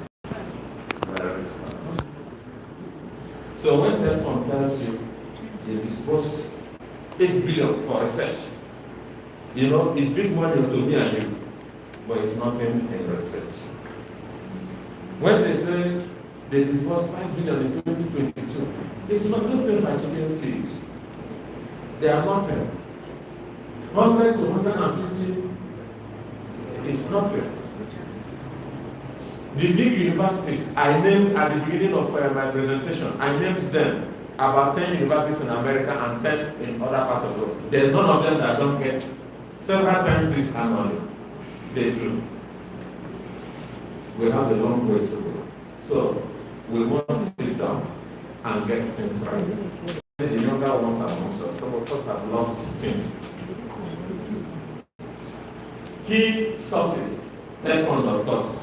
So when TETF tells you they disbursed 8 billion for research, you know, it's big money to me and you, but it's nothing in research. When they say they disbursed 5 billion in 2022, it's not, those things are chicken feed. They are nothing. 100 to 150 is nothing. The big universities I named at the beginning of my presentation, I named them about 10 universities in America and 10 in other parts of the world. There's none of them that don't get several times this annually. They do. We have a long way to go. So we must sit down and get things right. The younger ones amongst us, some of us have lost steam. Key sources, TETF fund, of course.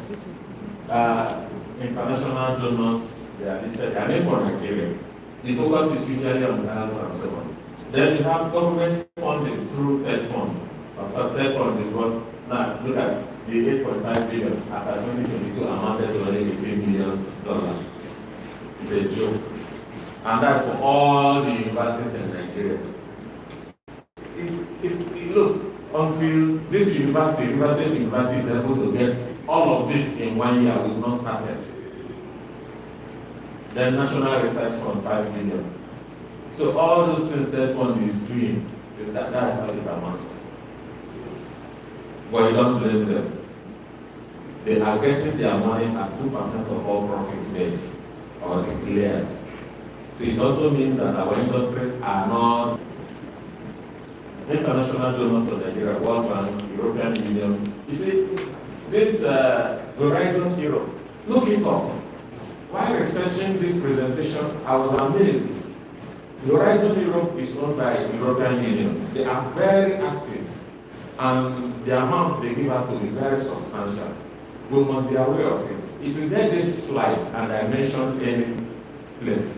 International donors, they are listed, they are made for Nigeria. The focus is usually on health and so on. Then you have government funding through TETF fund. Of course, TETF fund is what, now look at the 8.5 billion as at 2022 amounted to only $18 million. It's a joke. And that's for all the universities in Nigeria. Look, until this university is able to get all of this in 1 year, we've not started. Then National Research Fund, 5 billion. So all those things that fund is doing, that's how it amounts. But you don't blame them. They are getting their money as 2% of all profits made or declared. So it also means that our industry are not international donors to Nigeria, World Bank, European Union. You see, this Horizon Europe, look it up. While researching this presentation, I was amazed. Horizon Europe is owned by the European Union. They are very active, and the amount they give out to be very substantial. We must be aware of it. If you get this slide, and I mentioned any place,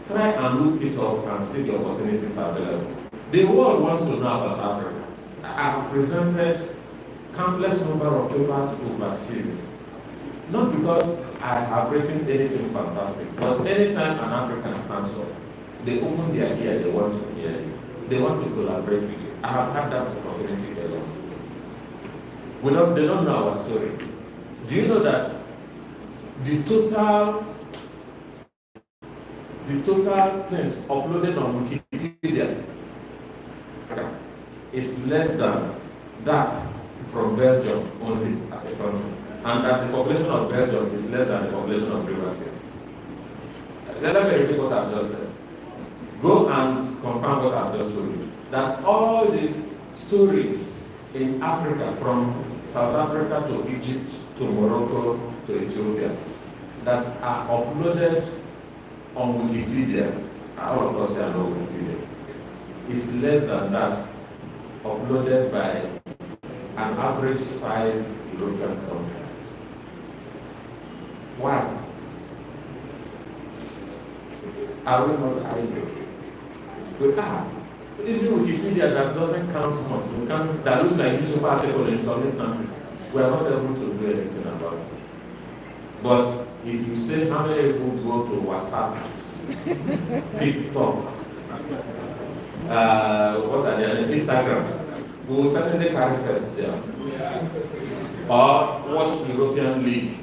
try and look it up and see the opportunities available. The world wants to know about Africa. I have presented countless number of papers overseas. Not because I have written anything fantastic, but anytime an African stands up, they open their ear, they want to hear you. They want to collaborate with you. I have had that opportunity a lot. They don't know our story. Do you know that the total things uploaded on Wikipedia is less than that from Belgium only as a country, and that the population of Belgium is less than the population of River State. Let me repeat what I've just said. Go and confirm what I've just told you. That all the stories in Africa, from South Africa to Egypt to Morocco to Ethiopia, that are uploaded on Wikipedia, all of us here know Wikipedia, is less than that uploaded by an average-sized European country. Why? Are we not idle? We are. Even Wikipedia that doesn't count much, that looks like newspaper article in some instances, we are not able to do anything about it. But if you say how many people go to WhatsApp, TikTok, what are they, Instagram, we will certainly carry first there. Or watch European League.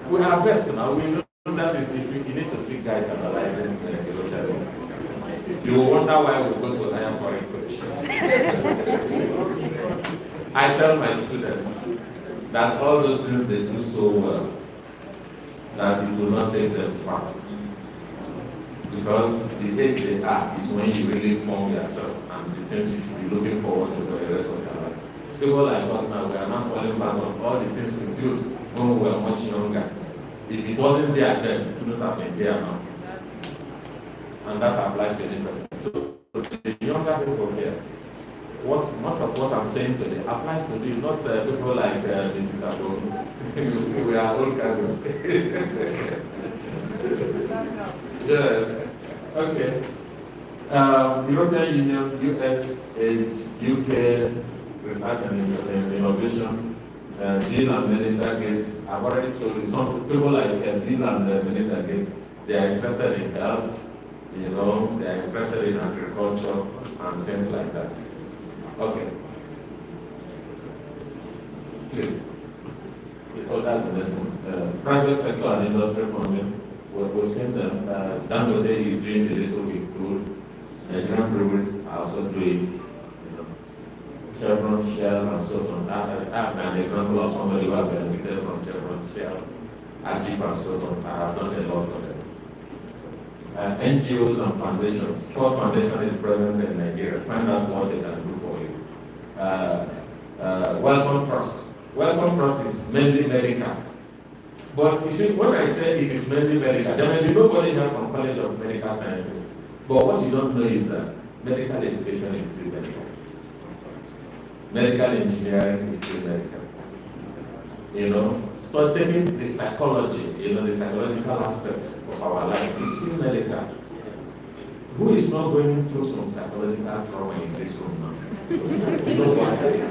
We are best now. We know that is if you need to see guys analyzing the European League. You will wonder why we go to higher foreign positions. I tell my students that all those things they do so well that it will not take them far. Because the age they are is when you really form yourself and the things you should be looking forward to for the rest of your life. People like us now, we are not falling back on all the things we built when we were much younger. If it wasn't there then, it wouldn't have been there now. And that applies to any person. So the younger people here, much of what I'm saying today applies to you, not people like Mrs. Abon. We are all kind of. Yes. Okay. European Union, US, UK, Research and Innovation, Bill and Melinda Gates. I've already told you, some people like Bill and Melinda Gates, they are interested in health, they are interested in agriculture and things like that. Okay. Please. Oh, that's the next one. Private sector and industry funding. We've seen them. Dangote is doing a little bit good. Nigerian breweries are also doing, Chevron, Shell, and so on. I have an example of somebody who has benefited from Chevron, Shell, Ajib, and so on. I have done a lot for them. NGOs and foundations. Prof Foundation is present in Nigeria. Find out what they can do for you. Welcome Trust. Welcome Trust is mainly medical. But you see, when I say it is mainly medical, there may be nobody here from College of Medical Sciences. But what you don't know is that medical education is still medical. Medical engineering is still medical. So taking the psychology, the psychological aspects of our life is still medical. Who is not going through some psychological trauma in this room now? Nobody.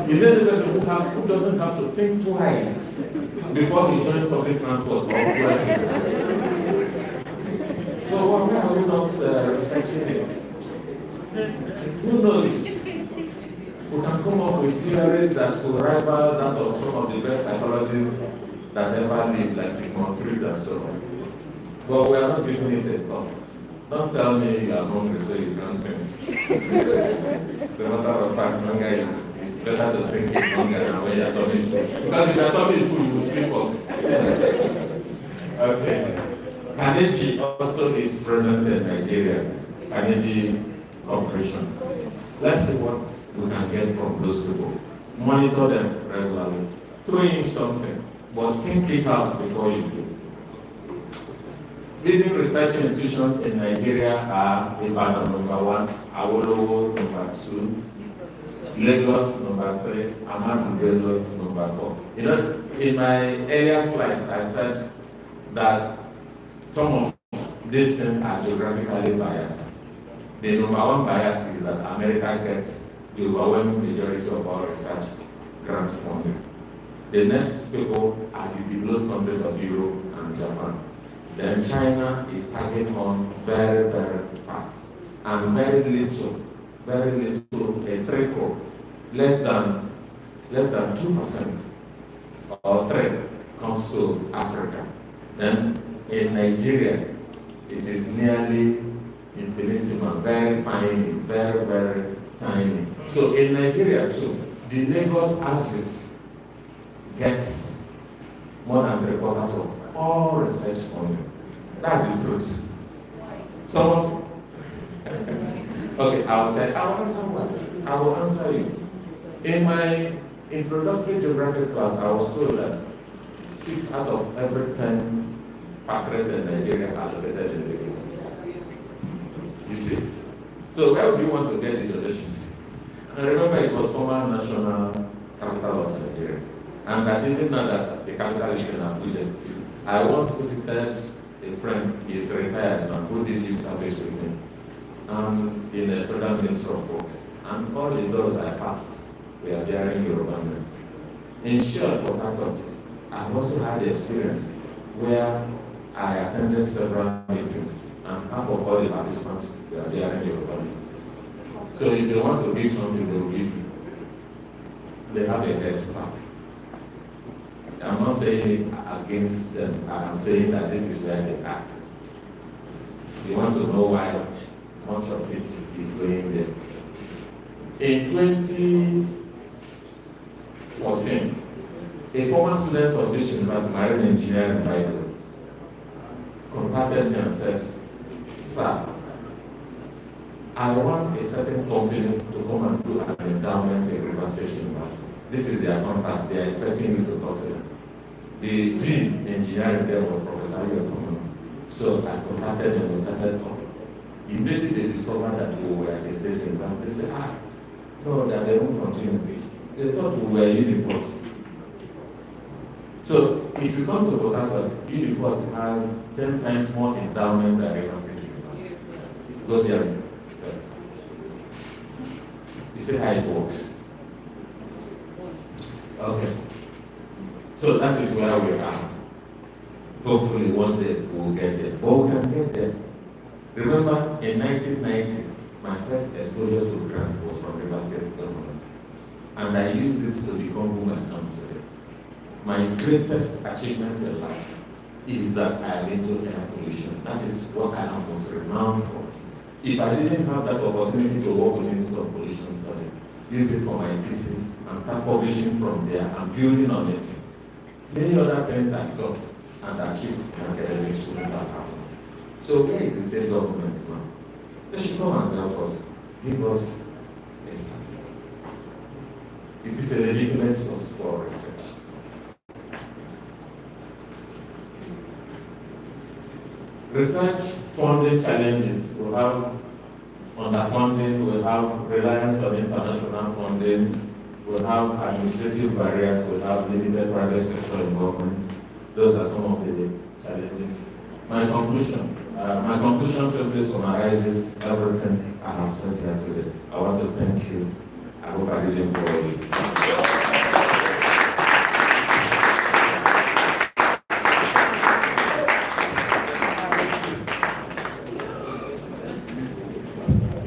Is there any person who doesn't have to think twice before he joins public transport or classes? So why are we not researching it? Who knows? We can come up with theories that could rival that of some of the best psychologists that ever lived, like Sigmund Freud and so on. But we are not giving it a thought. Don't tell me you are hungry so you can't think. It's a matter of fact, hunger is better to think it longer than when your tummy is full. Because if your tummy is full, you will sleep off. Okay. Carnegie also is present in Nigeria. Carnegie Corporation. Let's see what we can get from those people. Monitor them regularly. Throw in something, but think it out before you do. Leading research institutions in Nigeria are Ibadan #1, Awolowo #2, Lagos #3, Ahmadu Bello #4. In my earlier slides, I said that some of these things are geographically biased. The #1 bias is that America gets the overwhelming majority of our research grant funding. The next people are the developed countries of Europe and Japan. Then China is tagging on very, very fast. And very little, a trickle, less than 2% or 3% comes to Africa. Then in Nigeria, it is nearly infinitesimal, very tiny, very, very tiny. So in Nigeria too, the Lagos axis gets more than 3/4 of all research funding. That's the truth. Some of okay, I will answer you. In my introductory geography class, I was told that 6 out of every 10 factories in Nigeria are located in Lagos. You see? So where do you want to get the donations? And remember, it was former national capital of Nigeria. And that even now that the capital is in Abuja, I once visited a friend, he is retired now, who did this service with me, in the Federal Ministry of Works. And all the doors I passed were bearing Yoruba names. In short, Port Harcourt, I've also had the experience where I attended several meetings, and half of all the participants were bearing Yoruba names. So if they want to give something, they will give you. They have a head start. I'm not saying it against them. I'm saying that this is where they are. You want to know why much of it is going there. In 2014, a former student of this university, marine engineering by the way, contacted me and said, "Sir, I want a certain company to come and do an endowment in River State University. This is their contact. They are expecting you to talk to them." The dean engineering there was Professor Yotomo. So I contacted them and we started talking. Immediately they discovered that we were at the state university. They said, no, that they won't continue. They thought we were Uniport. So if you come to Port Harcourt, Uniport has 10 times more endowment than River State University. Go there. You see how it works. Okay. So that is where we are. Hopefully one day we will get there. But we can get there. Remember, in 1990, my first exposure to grant was from River State government. And I used it to become who I am today. My greatest achievement in life is that I am into air pollution. That is what I am most renowned for. If I didn't have that opportunity to work with Institute of Pollution Study, use it for my thesis, and start publishing from there and building on it, many other things I've done and achieved in academics wouldn't have happened. So where is the state government now? They should come and help us, give us a start. It is a legitimate source for research. Research funding challenges. We have underfunding, we have reliance on international funding, we have administrative barriers, we have limited private sector involvement. Those are some of the challenges. My conclusion simply summarizes everything I have said here today. I want to thank you. I hope I didn't bore you.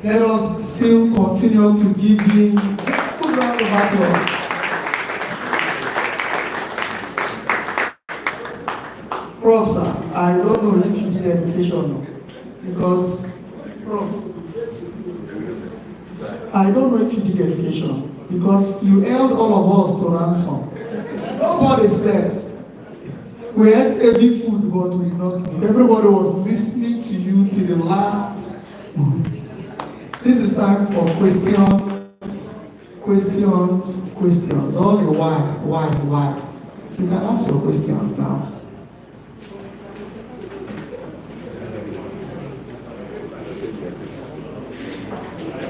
Let us still continue to give him a good round of applause. Prof, sir, I don't know if you did education because, Prof, I don't know if you did education because you held all of us to ransom. Nobody slept. We ate heavy food, but we did not sleep. Everybody was listening to you till the last moment. This is time for questions. All the why. You can ask your questions now.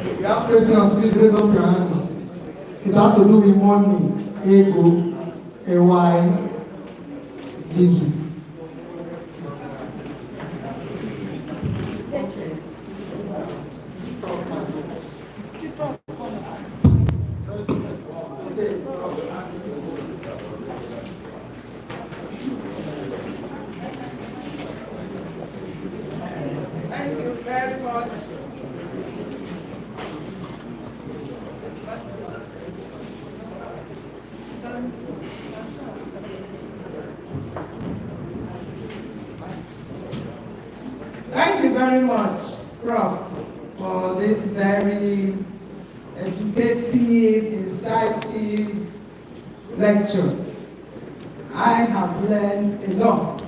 If you have questions, please raise up your hands. It has to do with money, ego, AY, Digi. Thank you very much. Thank you very much, Prof, for this very educative, insightful lecture. I have learned a lot.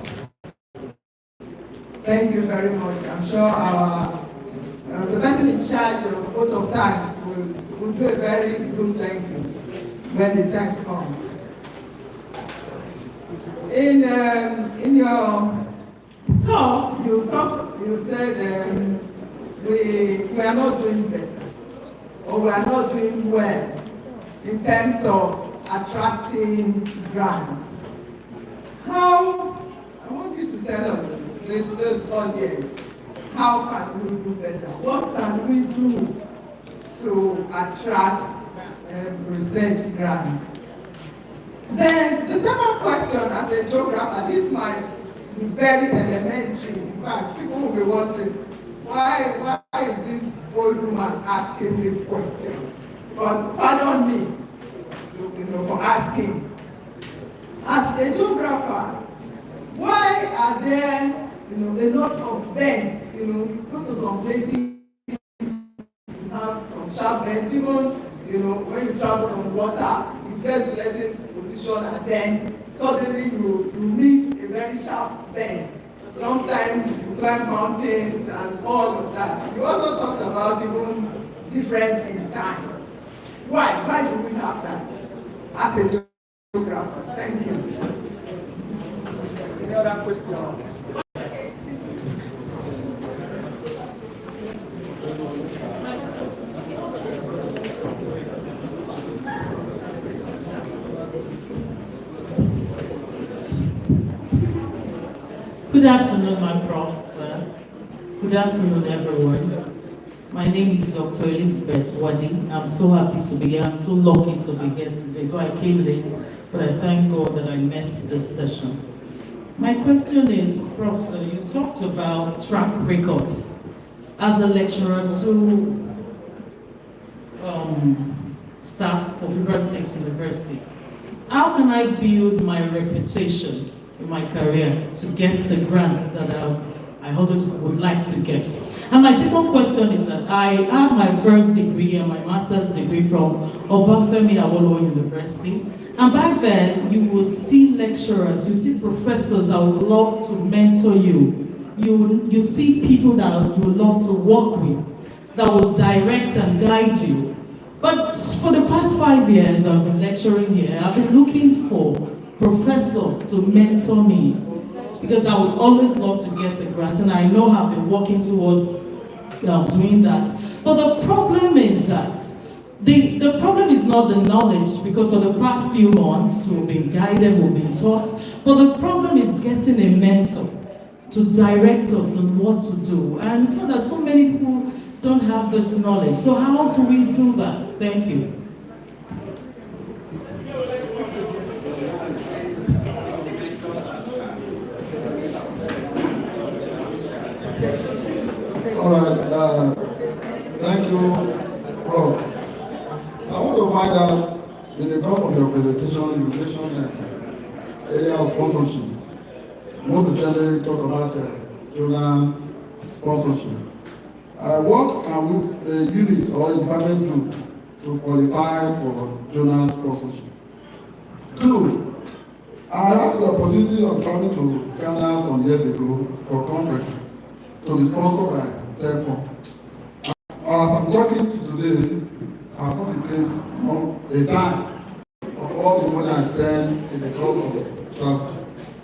Thank you very much. I'm sure the person in charge of both of times will do a very good thank you when the time comes. In your talk, you said we are not doing better, or we are not doing well in terms of attracting grants. I want you to tell us, this audience, how can we do better? What can we do to attract research grants? Then the second question, as a geographer, this might be very elementary. In fact, people will be wondering, why is this old woman asking this question? But pardon me, for asking. As a geographer, why are there, a lot of bends? You go to some places, you have some sharp bends. Even, when you travel on water, you get to certain position, and then suddenly you meet a very sharp bend. Sometimes you climb mountains and all of that. You also talked about even difference in time. Why? Why do we have that as a geographer? Thank you. Any other question? Good afternoon, my Prof, sir. Good afternoon, everyone. My name is Dr. Elizabeth Wadi. I'm so happy to be here. I'm so lucky to be here today. Though I came late, but I thank God that I met this session. My question is, Prof, sir, you talked about track record as a lecturer to staff of River State University. How can I build my reputation in my career to get the grants that I always would like to get? And my second question is that I have my first degree and my master's degree from Obafemi Awolowo University. And back then, you will see lecturers, you see professors that would love to mentor you. You see people that you would love to work with, that will direct and guide you. But for the past 5 years I've been lecturing here, I've been looking for professors to mentor me because I would always love to get a grant, and I know I've been working towards doing that. But the problem is that the problem is not the knowledge, because for the past few months we've been guided, we've been taught, but the problem is getting a mentor to direct us on what to do. And I feel that so many people don't have this knowledge. So how do we do that? Thank you. All right, thank you, Prof. I want to find out, in the course of your presentation, you mentioned area of sponsorship. Most especially talk about journal sponsorship. What can a unit or a department do to qualify for journal sponsorship? 2, I had the opportunity of traveling to Ghana some years ago for a conference to be sponsored by TETF. As I'm talking to today, I've not paid a dime of all the money I spend in the course of the travel.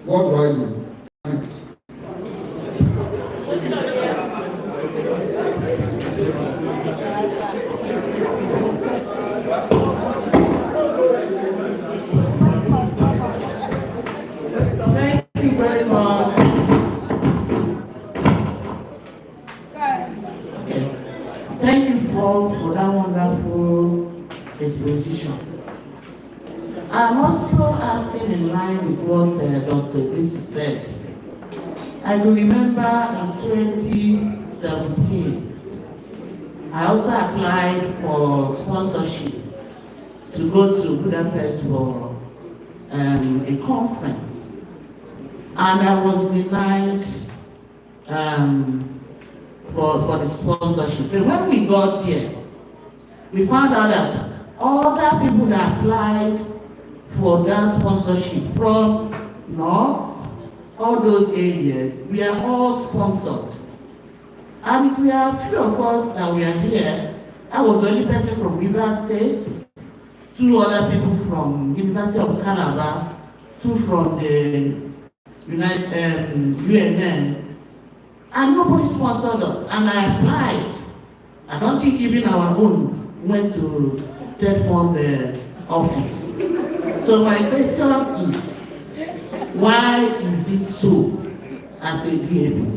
What do I do? Thank you very much. Thank you, Prof, for that wonderful exposition. I'm also asking in line with what Dr. Bisi said. I can remember in 2017, I also applied for sponsorship to go to Budapest for a conference, and I was denied for the sponsorship. But when we got there, we found out that other people that applied for that sponsorship from North, all those areas, we are all sponsored. And if we are few of us that we are here, I was the only person from River State, 2 other people from University of Calabar, 2 from the UNN, and nobody sponsored us. And I applied. I don't think even our own went to TETF the office. So my question is, why is it so as a DAP?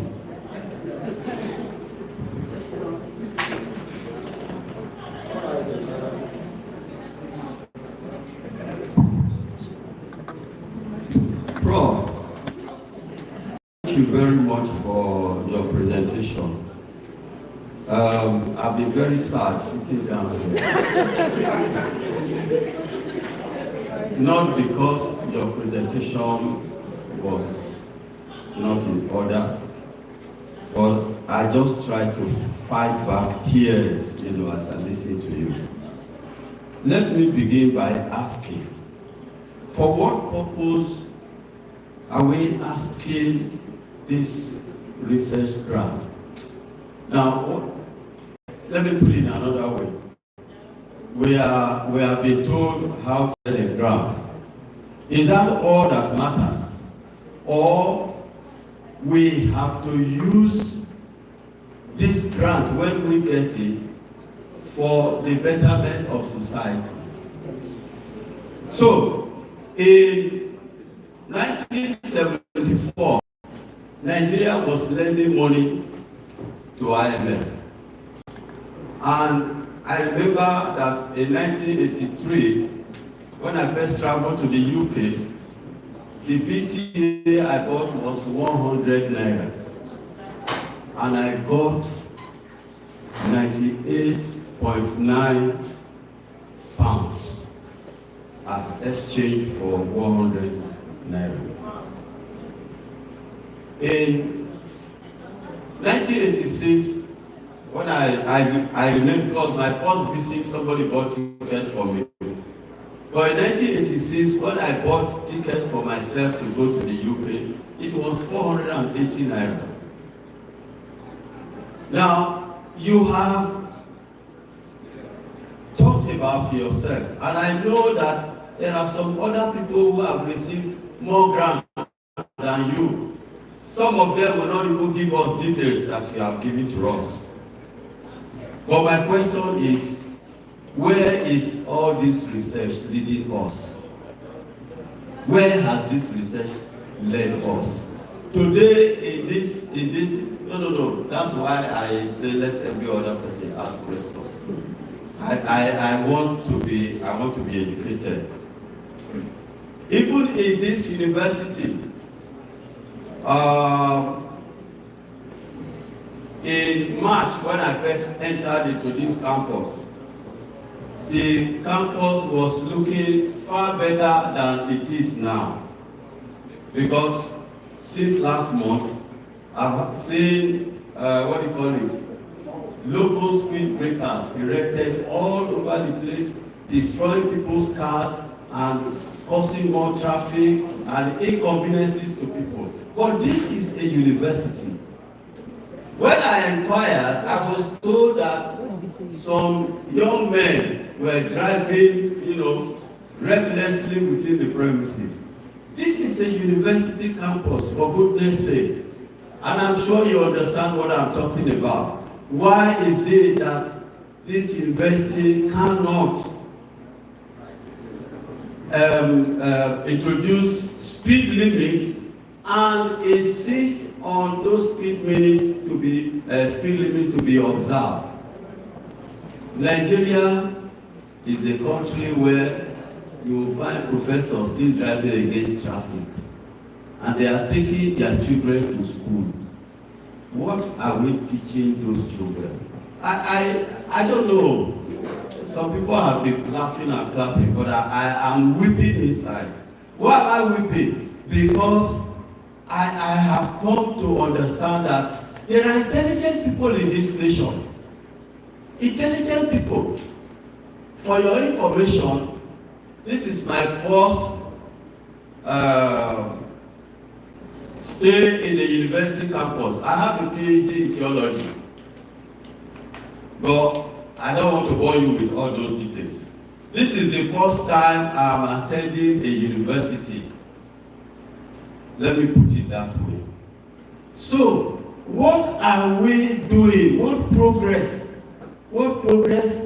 Prof, thank you very much for your presentation. I've been very sad sitting down here. Not because your presentation was not in order, but I just tried to fight back tears, as I listen to you. Let me begin by asking, for what purpose are we asking this research grant. Now, let me put it another way. We have been told how to get a grant. Is that all that matters? Or we have to use this grant when we get it for the betterment of society? So, in 1974, Nigeria was lending money to IMF. And I remember that in 1983, when I first traveled to the UK, the BTA I bought was 100 naira. And I got 98.9 pounds as exchange for 100 naira. In 1986, when I remember, because my first visit, somebody bought ticket for me. But in 1986, when I bought ticket for myself to go to the UK, it was 480 naira. Now, you have talked about yourself, and I know that there are some other people who have received more grants than you. Some of them will not even give us details that you have given to us. But my question is, where is all this research leading us? Where has this research led us? Today, in this, no. That's why I say let every other person ask questions. I want to be educated. Even in this university, in March, when I first entered into this campus, the campus was looking far better than it is now. Because since last month, I've seen, local speed breakers erected all over the place, destroying people's cars and causing more traffic and inconveniences to people. But this is a university. When I inquired, I was told that some young men were driving, recklessly within the premises. This is a university campus, for goodness sake. And I'm sure you understand what I'm talking about. Why is it that this university cannot introduce speed limits and insist on those speed limits to be observed? Nigeria is a country where you will find professors still driving against traffic, and they are taking their children to school. What are we teaching those children? I don't know. Some people have been laughing and clapping, but I am weeping inside. Why am I weeping? Because I have come to understand that there are intelligent people in this nation. Intelligent people. For your information, this is my first stay in the university campus. I have a PhD in theology, but I don't want to bore you with all those details. This is the first time I'm attending a university. Let me put it that way. So, what are we doing? What progress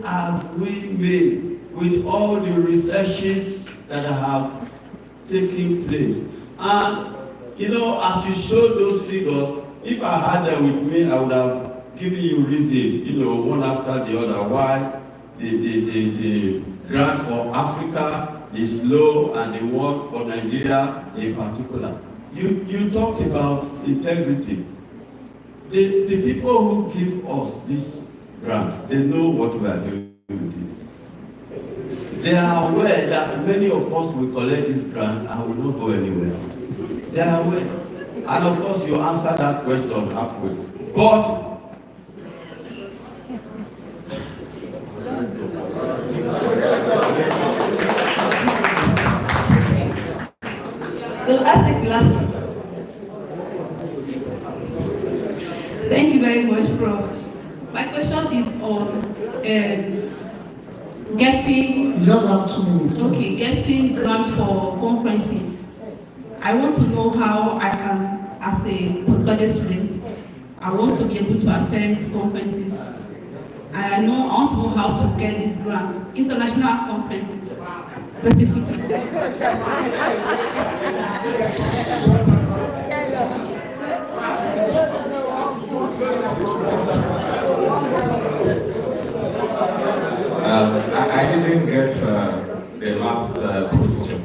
have we made with all the researches that have taken place? And as you showed those figures, if I had them with me, I would have given you reason, one after the other, why the grant for Africa is low and the one for Nigeria in particular. You talked about integrity. The people who give us this grant, they know what we are doing with it. They are aware that many of us will collect this grant and will not go anywhere. They are aware. And of course, you answer that question halfway. But I'll take the last one. Prof. My question is on getting. You just have 2 minutes. Okay, getting grant for conferences. I want to know how I can, as a postgraduate student, I want to be able to attend conferences. And I want to know how to get these grants, international conferences, specifically. I didn't get the last question.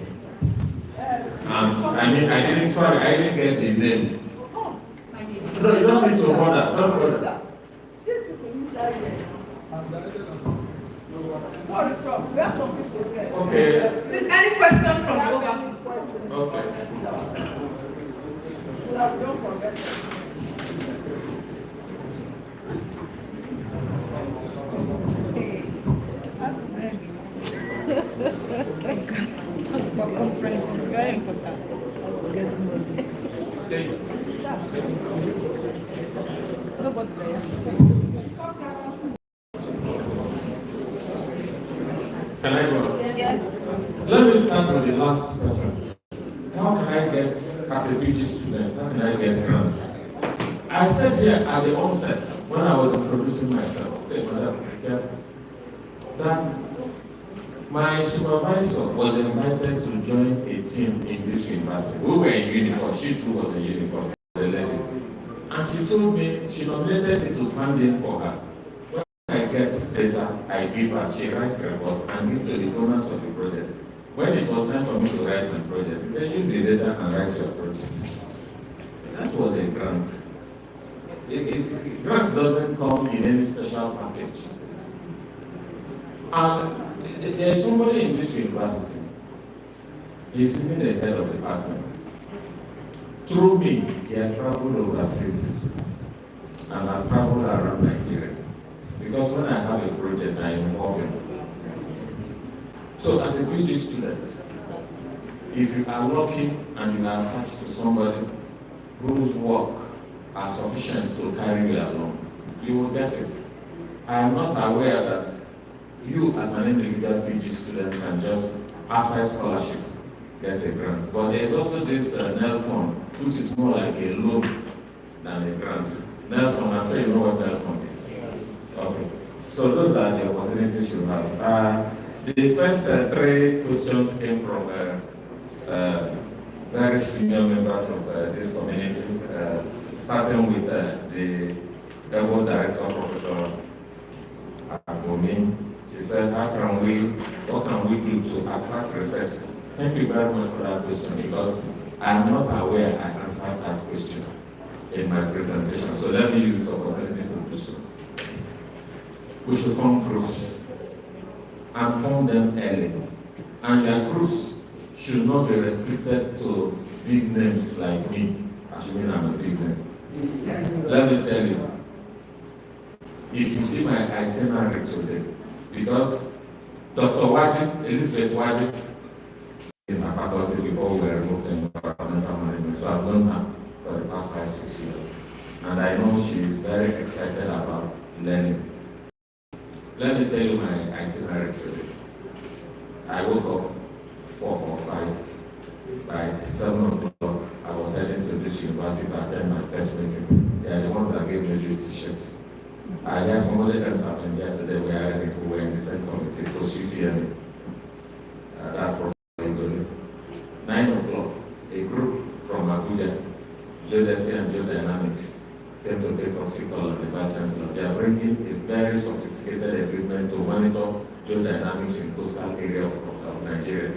I didn't get the name. No, you don't need to bother. Don't bother. Sorry, Prof. We have some people here. Okay. Please, any questions from the overseas? Okay. Don't forget. That's for conference. It's very important. Okay. Nobody there. Can I go? Yes. Let me start with the last person. How can I get, as a PG student, how can I get grants? I said here at the onset, when I was introducing myself, that my supervisor was invited to join a team in this university. We were in uniform, she too was in uniform, the lady. And she told me, she nominated me to stand in for her. When I get data, I give her, she writes a report and give to the owners of the project. When it was time for me to write my project, he said, use the data and write your project. That was a grant. Grant doesn't come in any special package. And there is somebody in this university, he's even the head of the department. Through me, he has traveled overseas and has traveled around Nigeria. Because when I have a project, I involve him. So as a PG student, if you are lucky and you are attached to somebody whose work are sufficient to carry you along, you will get it. I am not aware that you as an individual PG student can just, outside scholarship, get a grant. But there is also this NEL fund, which is more like a loan than a grant. NEL fund, I'm sure you know what NEL fund is. Okay. So those are the opportunities you have. The first 3 questions came from very senior members of this community, starting with the Level Director, Professor Agbomi. She said, what can we do to attract research? Thank you very much for that question, because I am not aware I answered that question in my presentation. So let me use this opportunity to do so. We should form groups and form them early. And their groups should not be restricted to big names like me, assuming I'm a big name. Let me tell you, if you see my itinerary today, because Dr. Wajid, Elizabeth Wajid, in my faculty before we were removed in environmental management, so I've known her for the past 5-6 years. And I know she is very excited about learning. Let me tell you my itinerary today. I woke up 4 or 5. By 7 o'clock, I was heading to this university to attend my first meeting. They are the ones that gave me this t-shirt. I had somebody else happened there today where we were in the same committee, because UTM. That's Prof. 9 o'clock, a group from Abuja, Geodesy and Geodynamics, came to take us call on the Vice Chancellor. They are bringing a very sophisticated equipment to monitor geodynamics in coastal area of Nigeria.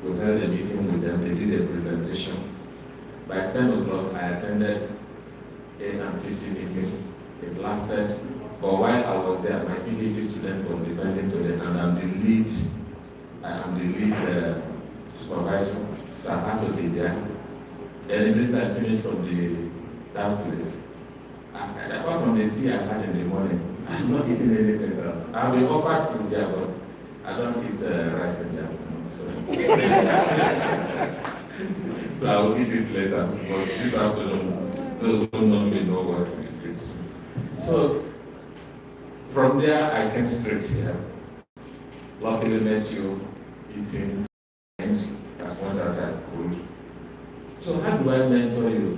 We held a meeting with them, they did a presentation. By 10 o'clock, I attended an PC meeting. It lasted, but while I was there, my PhD student was defending today, and I am the lead supervisor, so I had to be there. Then immediately I finished from that place. Apart from the tea I had in the morning, I'm not eating anything else. I've been offered food there, but I don't eat rice in the afternoon. So I will eat it later. But this afternoon, those who know me know what it fits. So from there, I came straight here. Luckily met you eating as much as I could. So how do I mentor you?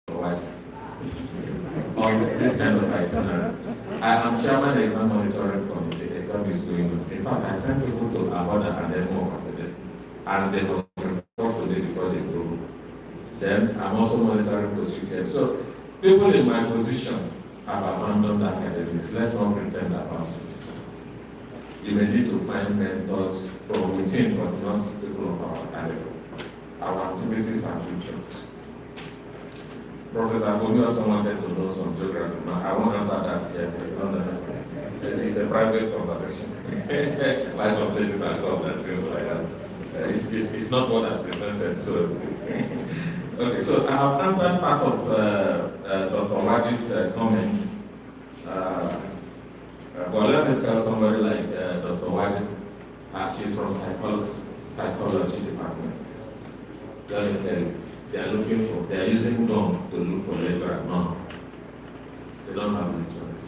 What? On this kind of itinerary. I am chairman exam monitoring committee. Exam is going on. In fact, I sent people to Abada and then more today. And they must report today before they go. Then I'm also monitoring procedure. So people in my position have abandoned academics. Let's not pretend about it. You may need to find mentors from within, but not people of our caliber. Our activities are too short. Professor Gomi also wanted to know some geography. Now, I won't answer that here, it's not necessary. It's a private conversation. Why some places are called and things like that. It's not what I presented, so. Okay, so I have answered part of Dr. Waji's comments. But let me tell somebody like Dr. Waji, she's from psychology department. Let me tell you, they are using them to look for lecturers. No, they don't have lecturers.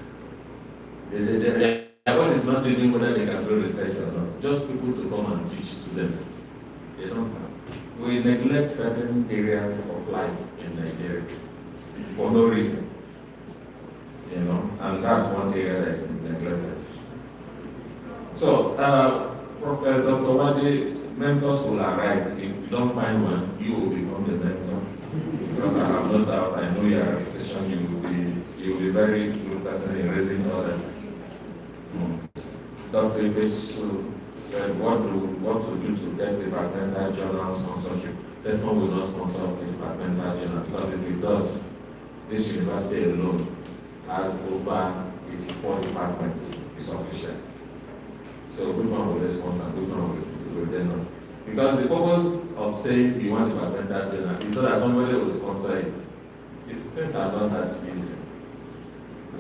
Their goal is not even whether they can do research or not. Just people to come and teach students. They don't have. We neglect certain areas of life in Nigeria for no reason. You know, and that's one area that is neglected. So, Dr. Wadi, mentors will arise. If you don't find one, you will become the mentor. Because I have no doubt, I know your reputation, you will be very good person in raising others. Dr. Ibesu said what to do to get departmental journal sponsorship. Therefore, we will not sponsor a departmental journal, because if it does, this university alone has over 84 departments. It's official. So which one will they sponsor, which one will they not? Because the purpose of saying you want departmental journal is so that somebody will sponsor it. Things are not that easy.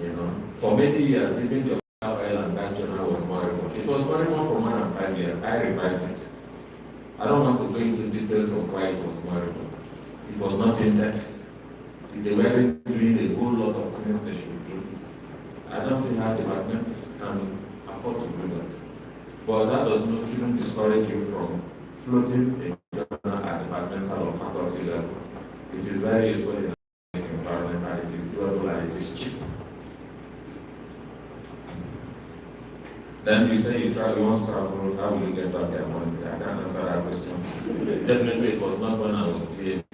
You know, for many years, even the oil and gas journal was moribund. It was moribund for more than 5 years. I revived it. I don't want to go into details of why it was moribund. It was not indexed. They weren't doing a whole lot of things they should do. I don't see how departments can afford to do that. But that shouldn't discourage you from floating a journal at departmental or faculty level. It is very useful in the environment, and it is doable and it is cheap. Then you say you want to travel, how will you get back their money? I can't answer that question. Definitely it was not when I was TAP.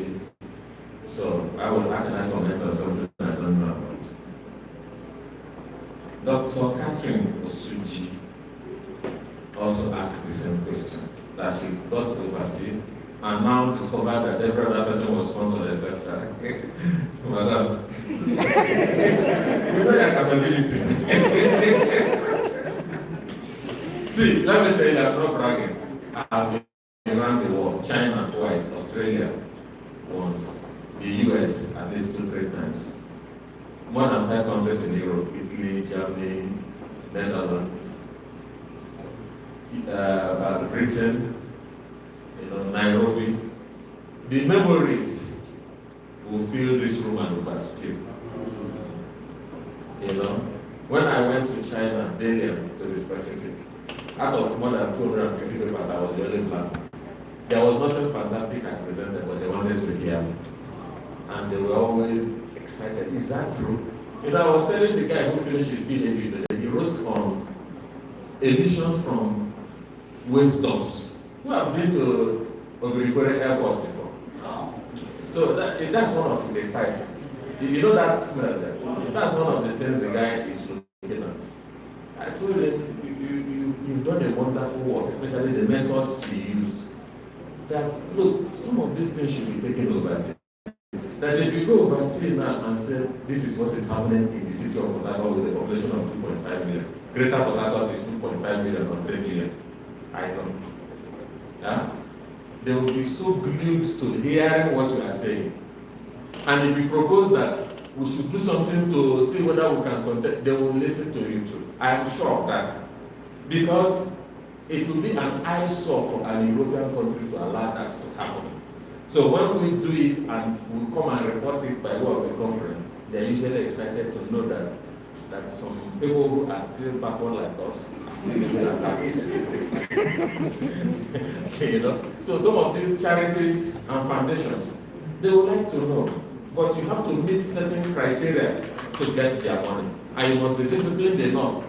So how can I comment on something I don't know about? Dr. Catherine Osuji also asked the same question, that she got overseas and now discovered that every other person was sponsored except her. Madam, you know your capability. See, let me tell you, I'm not bragging. I've been around the world, China twice, Australia once, the US at least 2-3 times. More than 5 countries in Europe, Italy, Germany, Netherlands, Britain, Nairobi. The memories will fill this room and overspill. When I went to China, Dalian to be specific, out of more than 250 papers, I was the only black. There was nothing fantastic I presented, but they wanted to hear me. And they were always excited. Is that true? I was telling the guy who finished his PhD today, he wrote on emissions from waste dumps. Who have been to Ogrikwere Airport before? So that's one of the sites. You know that smell there? That's one of the things the guy is looking at. I told him, you've done a wonderful work, especially the methods he used. That, look, some of these things should be taken overseas. That if you go overseas now and say, this is what is happening in the city of Port Harcourt with a population of 2.5 million. Greater Port Harcourt is 2.5 million or 3 million. I don't. Yeah? They will be so glued to hearing what you are saying. And if you propose that we should do something to see whether we can contact, they will listen to you too. I am sure of that. Because it will be an eyesore for an European country to allow that to happen. So when we do it and we come and report it by way of a conference, they are usually excited to know that that some people who are still backward like us are still doing that. You know? So some of these charities and foundations, they would like to know, but you have to meet certain criteria to get their money. And you must be disciplined enough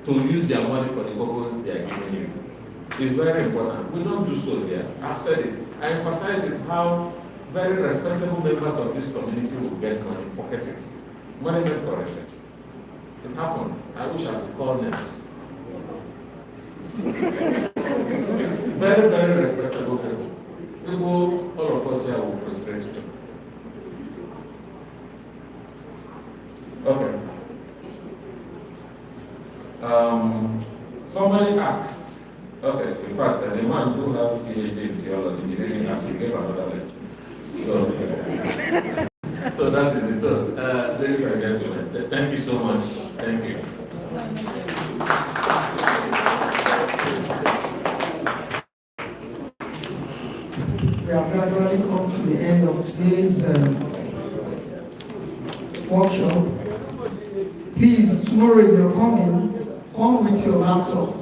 to use their money for the purpose they are giving you. It's very important. We don't do so here. I've said it. I emphasize it how very respectable members of this community will get money, pocket it. Money meant for research. It happened. I wish I could call names. Very, very respectable people. People, all of us here will prostrate to. Okay. Somebody asked, okay, in fact, the man who has PhD in theology, he didn't ask, he gave another lecture. So that is it. So, ladies and gentlemen, thank you so much. Thank you. We have gradually come to the end of today's workshop. Please, tomorrow if you're coming, come with your laptops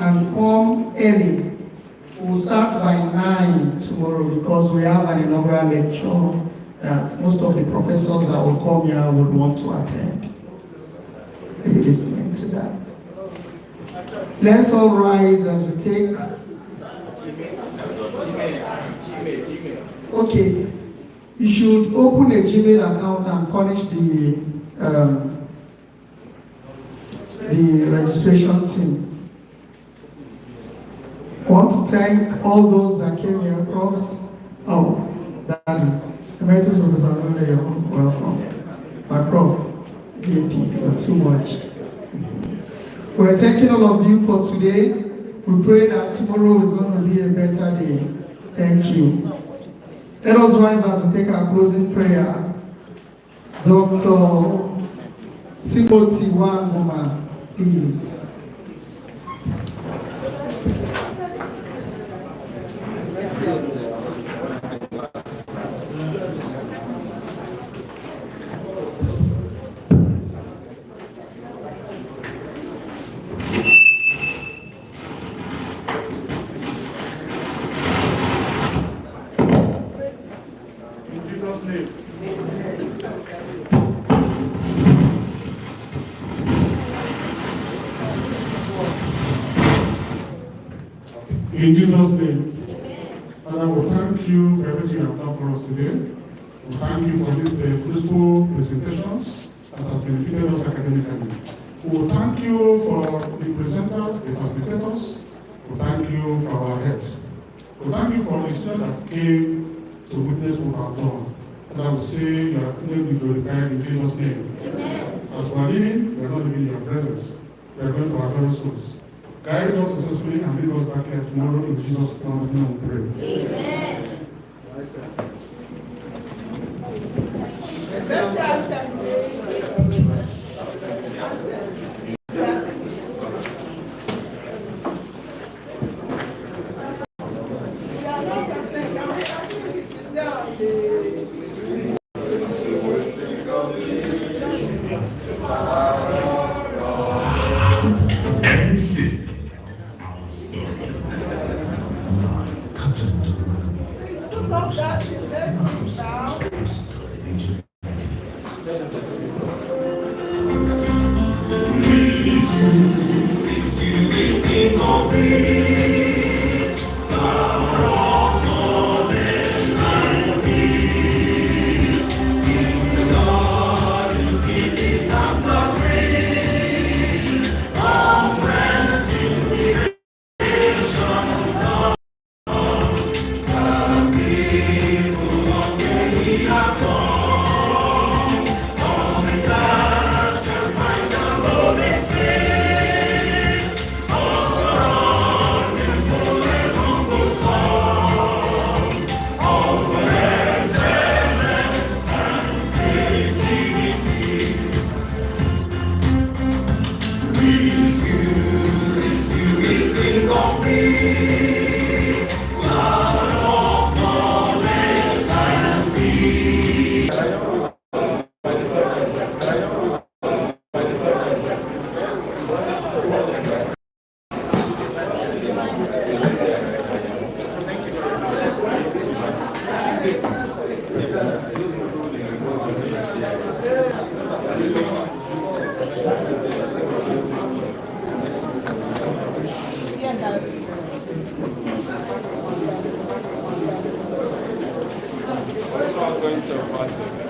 and come early. We'll start by 9 tomorrow because we have an inaugural lecture that most of the professors that will come here would want to attend. Are you listening to that? Let's all rise as we take. Okay, you should open a Gmail account and furnish the registration team. I want to thank all those that came here, Profs. Oh, Daddy, Emeritus Professor Node, you're welcome. My Prof, JP, you're too much. We're thanking all of you for today. We pray that tomorrow is going to be a better day. Thank you. Let us rise as we take our closing prayer. Dr. Timothy Wangoma, please. In Jesus' name. Father, we thank you for everything you have done for us today. We thank you for these fruitful presentations that has benefited us academically. We thank you for the presenters, the facilitators. We thank you for our head. We thank you for the students that came to witness what we have done. And I will say your name be glorified in Jesus' name. Amen. As we are living, we are not living in your presence. We are going to our very souls. Guide us successfully and bring us back here tomorrow in Jesus' name we pray. going to pass it.